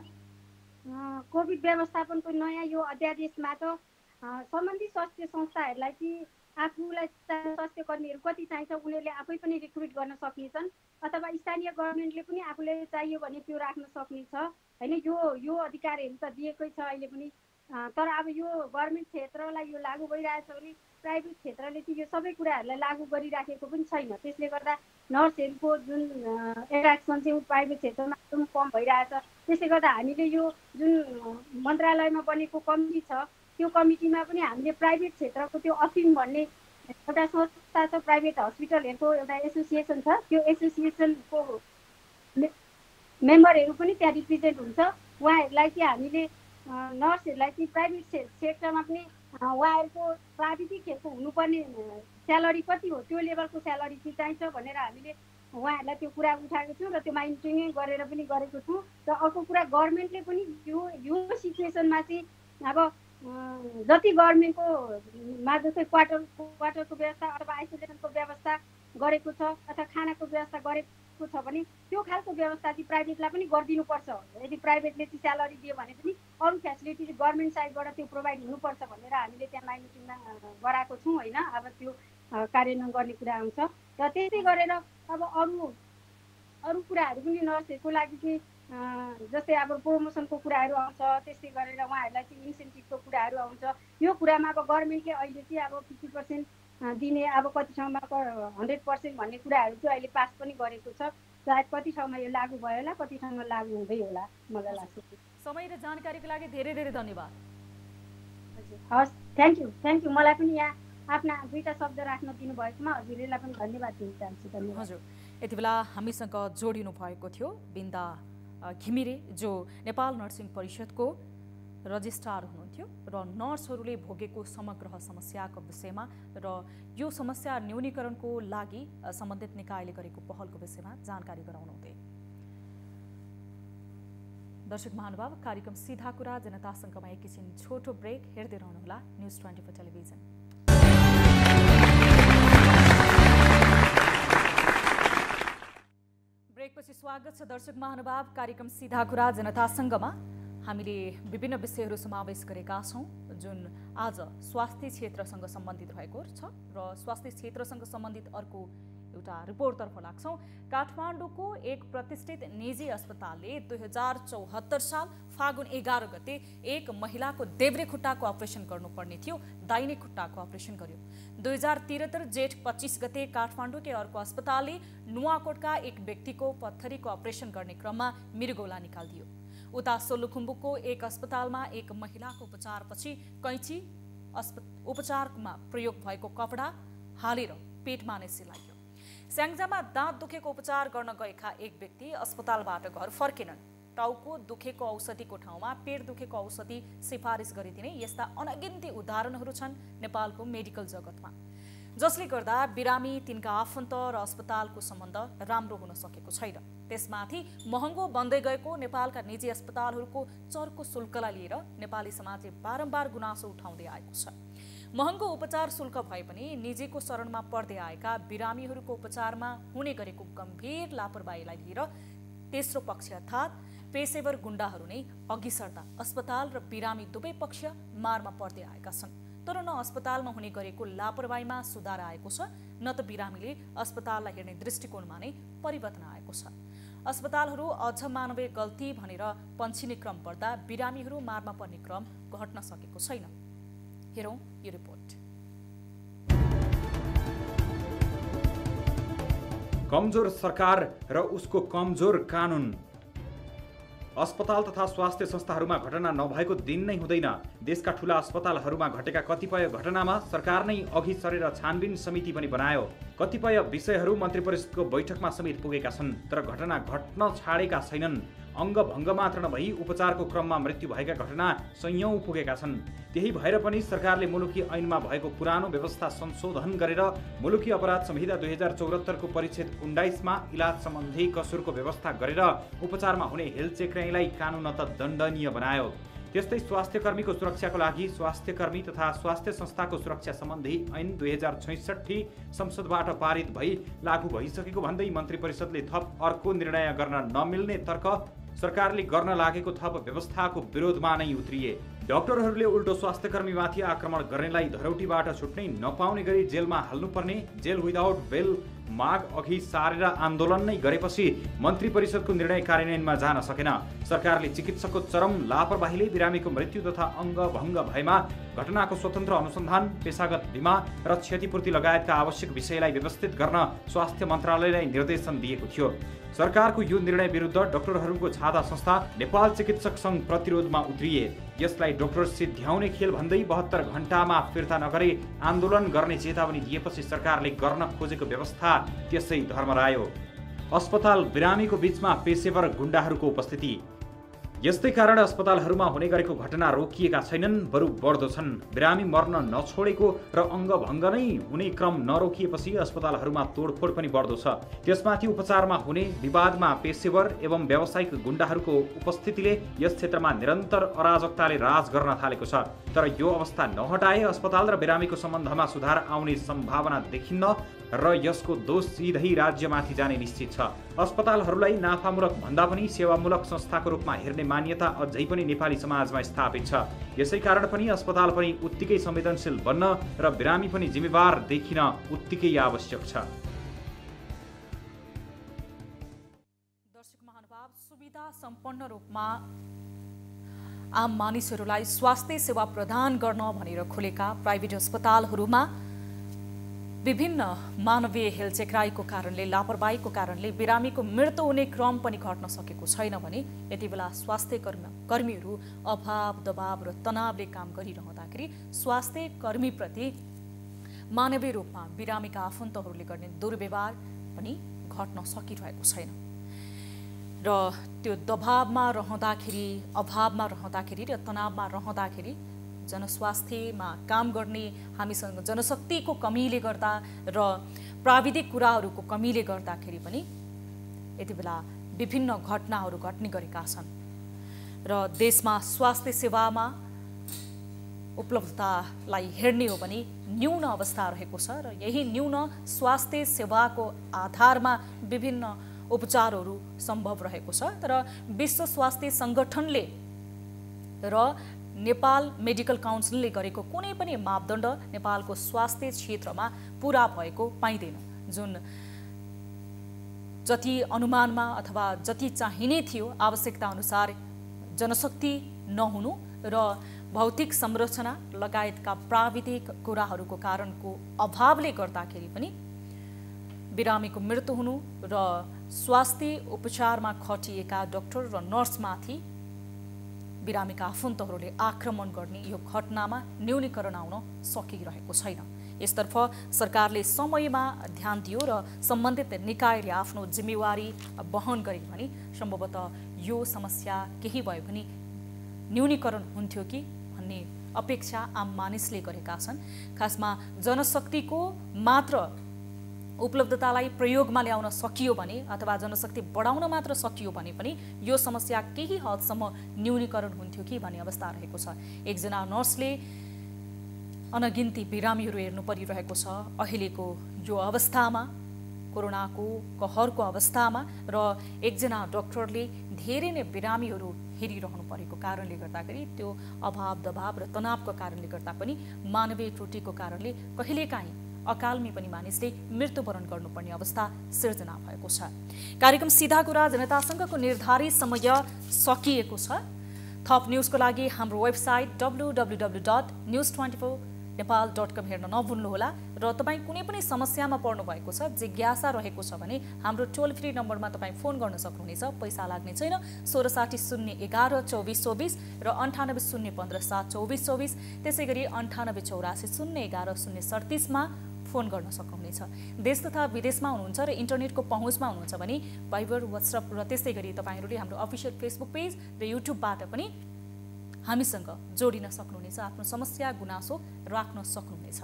कोभिड व्यवस्थापनको नयाँ यो अध्यादेशमा त सम्बन्धित स्वास्थ्य संस्थाहरूलाई चाहिँ आफूलाई स्वास्थ्य कर्मीहरू कति चाहिन्छ उनीहरूले आफै पनि रिक्रुट गर्न सक्नेछन्, अथवा स्थानीय गभर्मेन्टले पनि आफूले चाहियो भने त्यो राख्न सक्ने छ होइन। यो अधिकारहरू त दिएकै छ अहिले पनि। तर अब यो गभर्मेन्ट क्षेत्रलाई यो लागू भइरहेछ भने प्राइभेट क्षेत्रले चाहिँ यो सबै कुराहरूलाई लागू गरिराखेको पनि छैन। त्यसले गर्दा नर्सहरूको जुन एट्र्याक्सन चाहिँ प्राइभेट क्षेत्रमा एकदम कम भइरहेछ। त्यसले गर्दा हामीले यो जुन मन्त्रालयमा बनेको कमिटी छ त्यो कमिटीमा पनि हामीले प्राइभेट क्षेत्रको त्यो अफिम भन्ने एउटा संस्था छ, प्राइभेट हस्पिटलहरूको एउटा एसोसिएसन छ, त्यो एसोसिएसनको मेम्बरहरू पनि त्यहाँ रिप्रेजेन्ट हुन्छ। उहाँहरूलाई चाहिँ हामीले नर्सहरूलाई चाहिँ प्राइभेट सेक्टरमा पनि उहाँहरूको प्राविधिकहरूको हुनुपर्ने स्यालेरी कति हो त्यो लेभलको स्यालेरी चाहिँ चाहिन्छ भनेर हामीले उहाँहरूलाई त्यो कुरा उठाएको छौँ र त्यो माइन्टेन गरेर पनि गरेको छौँ। र अर्को कुरा गभर्मेन्टले पनि यो सिचुएसनमा चाहिँ अब जति गभर्मेन्टको जस्तै क्वार्टरको व्यवस्था अथवा आइसोलेसनको व्यवस्था गरेको छ अथवा खानाको व्यवस्था गरेको छ भने त्यो खालको व्यवस्था चाहिँ प्राइभेटलाई पनि गरिदिनुपर्छ। यदि प्राइभेटले चाहिँ स्यालेरी दियो भने पनि अरू फेसिलिटी गभर्मेन्ट साइडबाट त्यो प्रोभाइड हुनुपर्छ भनेर हामीले त्यहाँ माइन्टेनमा गराएको छौँ होइन। अब त्यो कार्यान्वयन गर्ने कुरा आउँछ र त्यसै गरेर अब अरू कुराहरू पनि नर्सहरूको लागि चाहिँ जस्तै अब प्रमोसनको कुराहरू आउँछ, त्यस्तै गरेर उहाँहरूलाई चाहिँ इन्सेन्टिभको कुराहरू आउँछ। यो कुरामा अब गभर्मेन्टले अहिले चाहिँ अब 50% दिने अब कति ठाउँमा 100% भन्ने कुराहरू चाहिँ अहिले पास पनि गरेको छ। सायद कति ठाउँमा यो लागू भयो होला, कति ठाउँमा लागू हुँदै होला मलाई लाग्छ। समय र जानकारीको लागि धेरै धेरै धन्यवाद। हजुर हस्, थ्याङ्क यू। मलाई पनि यहाँ आफ्ना 2टा शब्द राख्न दिनुभएकोमा हजुरलाई पनि धन्यवाद दिन चाहन्छु। धन्यवाद। हजुर, यति बेला हामीसँग जोडिनु भएको थियो बिन्दा घिमिरे जो नेपाल नर्सिङ परिषदको रजिस्ट्रार हुनुहुन्थ्यो र नर्सहरूले भोगेको समग्र समस्याको विषयमा र यो समस्या न्यूनीकरणको लागि सम्बन्धित निकायले गरेको पहलको विषयमा जानकारी गराउनुहुन्थे। दर्शक महानुभाव, कार्यक्रम सीधा कुरा जनतासँगमा एकैछिन छोटो ब्रेक हेर्दै रहनुहोला न्युज 24 टेलिभिजन। ब्रेकपछि स्वागत छ दर्शक महानुभाव। कार्यक्रम सीधा कुरा जनतासँगमा हामीले विभिन्न विषयहरू समावेश गरेका छौँ जुन आज स्वास्थ्य क्षेत्रसँग सम्बन्धित रहेको छ र स्वास्थ्य क्षेत्रसँग सम्बन्धित अर्को एउटा रिपोर्टतर्फ लाग्छौँ। काठमाडौँको एक प्रतिष्ठित निजी अस्पतालले 2074 साल फागुन 11 गते एक महिलाको देब्रे खुट्टाको अपरेसन गर्नुपर्ने थियो, दाहिने खुट्टाको अपरेसन गर्यो। 2073 जेठ 25 गते काठमाडौँकै अर्को अस्पतालले नुवाकोटका एक व्यक्तिको पत्थरीको अपरेसन गर्ने क्रममा मृगौला निकालिदियो। उता सोलुखुम्बुको एक अस्पतालमा एक महिलाको उपचारपछि कैँची उपचारमा प्रयोग भएको कपडा हालेर पेटमा नै सिलाइयो। स्याङ्जामा दाँत दुखेको उपचार गर्न गएका एक व्यक्ति अस्पतालबाट घर फर्केनन्। टाउको दुखेको औषधिको ठाउँमा पेट दुखेको औषधि सिफारिस गरिदिने यस्ता अनगिन्ती उदाहरणहरू छन् नेपालको मेडिकल जगतमा, जसले गर्दा बिरामी, तिनका आफन्त र अस्पतालको सम्बन्ध राम्रो हुन सकेको छैन। त्यसमाथि महँगो बन्दै गएको नेपालका निजी अस्पतालहरूको चर्को शुल्कलाई लिएर नेपाली समाजले बारम्बार गुनासो उठाउँदै आएको छ। महँगो उपचार शुल्क भए पनि निजीको शरणमा पर्दै आएका बिरामीहरूको उपचारमा हुने गरेको गम्भीर लापरवाहीलाई लिएर तेस्रो पक्ष अर्थात् पेशेवर गुण्डाहरू नै अघि सर्दा अस्पताल र बिरामी दुवै पक्ष मारमा पर्दै आएका छन्। तर न अस्पतालमा हुने गरेको लापरवाहीमा सुधार आएको छ, न त बिरामीले अस्पताललाई हेर्ने दृष्टिकोणमा नै परिवर्तन आएको छ। अस्पतालहरू अझ मानवीय गल्ती भनेर पन्छिने क्रम बढ्दा बिरामीहरू मारमा पर्ने क्रम घट्न सकेको छैन। हेरौँ यो रिपोर्ट। कमजोर सरकार र उसको कमजोर कानुन। अस्पताल तथा स्वास्थ्य संस्थाहरूमा घटना नभएको दिन नै हुँदैन। देशका ठूला अस्पतालहरूमा घटेका कतिपय घटनामा सरकार नै अघि सरेर छानबिन समिति पनि बनायो। कतिपय विषयहरू मन्त्री परिषदको बैठकमा समेत पुगेका छन्, तर घटना घट्न छाडेका छैनन्। अङ्गभङ्ग मात्र नभई उपचारको क्रममा मृत्यु भएका घटना सयौं पुगेका छन्। त्यही भएर पनि सरकारले मुलुकी ऐनमा भएको पुरानो व्यवस्था संशोधन गरेर मुलुकी अपराध संहिता 2074 को परिच्छेद 19 मा इलाज सम्बन्धी कसुरको व्यवस्था गरेर उपचारमा हुने हेलचेक्र्याइँलाई कानुनत दण्डनीय बनायो। त्यस्तै स्वास्थ्यकर्मीको सुरक्षाको लागि स्वास्थ्यकर्मी तथा स्वास्थ्य संस्थाको सुरक्षा सम्बन्धी ऐन 2066 संसदबाट पारित भई लागू भइसकेको भन्दै मन्त्री परिषदले थप अर्को निर्णय गर्न नमिल्ने तर्क सरकारले गर्न लागेको थप व्यवस्थाको विरोधमा नै उत्रिए। डाक्टरहरूले उल्टो स्वास्थ्यकर्मीमाथि आक्रमण गर्नेलाई धरौटीबाट छुट्नै नपाउने गरी जेलमा हाल्नुपर्ने जेल विदाउट बेल माग अघि सारेर आन्दोलन नै गरेपछि मन्त्री परिषदको निर्णय कार्यान्वयनमा जान सकेन। सरकारले चिकित्सकको चरम लापरवाहीले बिरामीको मृत्यु तथा अङ्गभङ्ग भएमा घटनाको स्वतन्त्र अनुसन्धान, पेशागत बीमा र क्षतिपूर्ति लगायतका आवश्यक विषयलाई व्यवस्थित गर्न स्वास्थ्य मन्त्रालयलाई निर्देशन दिएको थियो। सरकारको यो निर्णय विरुद्ध डाक्टरहरूको छाता संस्था नेपाल चिकित्सक सङ्घ प्रतिरोधमा उत्रिए। यसलाई डाक्टर सिद्ध्याउने खेल भन्दै 72 घण्टामा फिर्ता नगरे आन्दोलन गर्ने चेतावनी दिएपछि सरकारले गर्न खोजेको व्यवस्था त्यसै धर्मरायो। अस्पताल बिरामीको बीचमा पेशेवर गुण्डाहरूको उपस्थिति। यस्तै कारण अस्पतालहरूमा हुने गरेको घटना रोकिएका छैनन्, बरु बढ्दो छन्। बिरामी मर्न नछोडेको र अङ्गभङ्ग नै हुने क्रम नरोकिएपछि अस्पतालहरूमा तोडफोड पनि बढ्दो छ। त्यसमाथि उपचारमा हुने विवादमा पेशेवर एवं व्यावसायिक गुण्डाहरूको उपस्थितिले यस क्षेत्रमा निरन्तर अराजकताले राज गर्न थालेको छ। तर यो अवस्था नहटाए अस्पताल र बिरामीको सम्बन्धमा सुधार आउने सम्भावना देखिन्न र यसको दोष सिधै राज्यमाथि जाने निश्चित छ। अस्पतालहरूलाई नाफामूलक भन्दा पनि सेवामूलक संस्थाको रूपमा हेर्ने मान्यता अझै पनि नेपाली समाजमा स्थापित छ। यसै कारण पनि अस्पताल पनि उत्तिकै संवेदनशील बन्न र बिरामी पनि जिम्मेवार देखिन उत्तिकै आवश्यक छ। दर्शक महानुभाव, सुविधा सम्पन्न रूपमा आम मानिसहरूलाई स्वास्थ्य सेवा प्रदान गर्न भनेर खोलेका प्राइभेट अस्पतालहरूमा विभिन्न मानवीय हेलचेक्राइको कारणले, लापरवाहीको कारणले बिरामीको मृत्यु हुने क्रम पनि घट्न सकेको छैन भने यति बेला स्वास्थ्य कर्मीहरू अभाव, दबाव र तनावले काम गरिरहँदाखेरि स्वास्थ्य कर्मीप्रति मानवीय रूपमा बिरामीका आफन्तहरूले गर्ने दुर्व्यवहार पनि घट्न सकिरहेको छैन। र त्यो दबावमा रहँदाखेरि, अभावमा रहँदाखेरि र तनावमा रहँदाखेरि जनस्वास्थ्यमा काम गर्ने हामीसँग जनशक्तिको कमीले गर्दा र प्राविधिक कुराहरूको कमीले गर्दाखेरि पनि यति बेला विभिन्न घटनाहरू घट्ने गरेका छन् र देशमा स्वास्थ्य सेवामा उपलब्धतालाई हेर्ने हो भने न्यून अवस्था रहेको छ र यही न्यून स्वास्थ्य सेवाको आधारमा विभिन्न उपचारहरू सम्भव रहेको छ। तर विश्व स्वास्थ्य सङ्गठनले र नेपाल मेडिकल काउन्सिलले गरेको कुनै पनि मापदण्ड नेपालको स्वास्थ्य क्षेत्रमा पुरा भएको पाइँदैन। जुन जति अनुमानमा अथवा जति चाहिने थियो आवश्यकता अनुसार जनशक्ति नहुनु र भौतिक संरचना लगायतका प्राविधिक कुराहरूको कारणको अभावले गर्दाखेरि पनि बिरामीको मृत्यु हुनु र स्वास्थ्य उपचारमा खटिएका डाक्टर र नर्समाथि बिरामीका आफन्तहरूले आक्रमण गर्ने यो घटनामा न्यूनीकरण आउन सकिरहेको छैन। यसतर्फ सरकारले समयमा ध्यान दियो र सम्बन्धित निकायले आफ्नो जिम्मेवारी वहन गरे भने सम्भवतः यो समस्या केही भयो भने न्यूनीकरण हुन्थ्यो कि भन्ने अपेक्षा आम मानिसले गरेका छन्। खासमा जनशक्तिको मात्र उपलब्धतालाई प्रयोगमा ल्याउन सकियो भने अथवा जनशक्ति बढाउन मात्र सकियो भने पनि यो समस्या केही हदसम्म न्यूनीकरण हुन्थ्यो कि भन्ने अवस्था रहेको छ। एकजना नर्सले अनगिन्ती बिरामीहरू हेर्नु परिरहेको छ अहिलेको यो अवस्थामा, कोरोनाको कहरको अवस्थामा, र एकजना डाक्टरले धेरै नै बिरामीहरू हेरिरहनु परेको कारणले गर्दाखेरि त्यो अभाव दबाव र तनावको कारणले गर्दा पनि मानवीय त्रुटिको कारणले कहिलेकाहीँ अकालमै पनि मानिसले मृत्युवरण गर्नुपर्ने अवस्था सिर्जना भएको छ। कार्यक्रम सीधा कुरा जनतासँगको निर्धारित समय सकिएको छ। थप न्युजको लागि हाम्रो वेबसाइट www.news24nepal.com हेर्न नभुल्नुहोला र तपाईँ कुनै पनि समस्यामा पर्नु भएको छ, जिज्ञासा रहेको छ भने हाम्रो टोल फ्री नम्बरमा तपाईँ फोन गर्न सक्नुहुनेछ। पैसा लाग्ने छैन। 1660112424 र 9801572424, त्यसै गरी 9884011037 मा फोन गर्न सक्नुहुनेछ। देश तथा विदेशमा हुनुहुन्छ र इन्टरनेटको पहुँचमा हुनुहुन्छ भने भाइबर, व्हाट्सएप र त्यसै गरी तपाईँहरूले हाम्रो अफिसियल फेसबुक पेज र युट्युबबाट पनि हामीसँग जोडिन सक्नुहुनेछ, आफ्नो समस्या गुनासो राख्न सक्नुहुनेछ।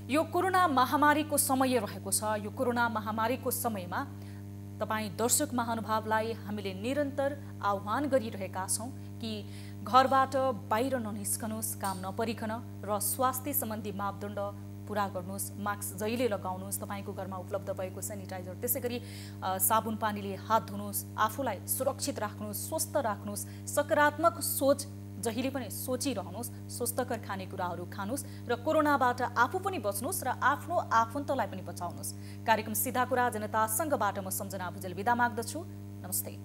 यो कोरोना महामारीको समय रहेको छ। यो कोरोना महामारीको समयमा तपाईँ दर्शक महानुभावलाई हामीले निरन्तर आह्वान गरिरहेका छौँ कि घरबाट बाहिर ननिस्कनुहोस्, काम नपरिकन, र स्वास्थ्य सम्बन्धी मापदण्ड पुरा गर्नुहोस्। मास्क जहिले लगाउनुहोस्, तपाईँको घरमा उपलब्ध भएको सेनिटाइजर, त्यसै गरी साबुन पानीले हात धुनुहोस्, आफूलाई सुरक्षित राख्नुहोस्, स्वस्थ राख्नुहोस्, सकारात्मक सोच जहिले पनि सोचिरहनुहोस्, स्वस्थकर खानेकुराहरू खानुहोस् र कोरोनाबाट आफू पनि बच्नुहोस् र आफ्नो आफन्तलाई पनि बचाउनुहोस्। कार्यक्रम सीधा कुरा जनतासँगबाट म सम्झना भुजेल बिदा माग्दछु। नमस्ते।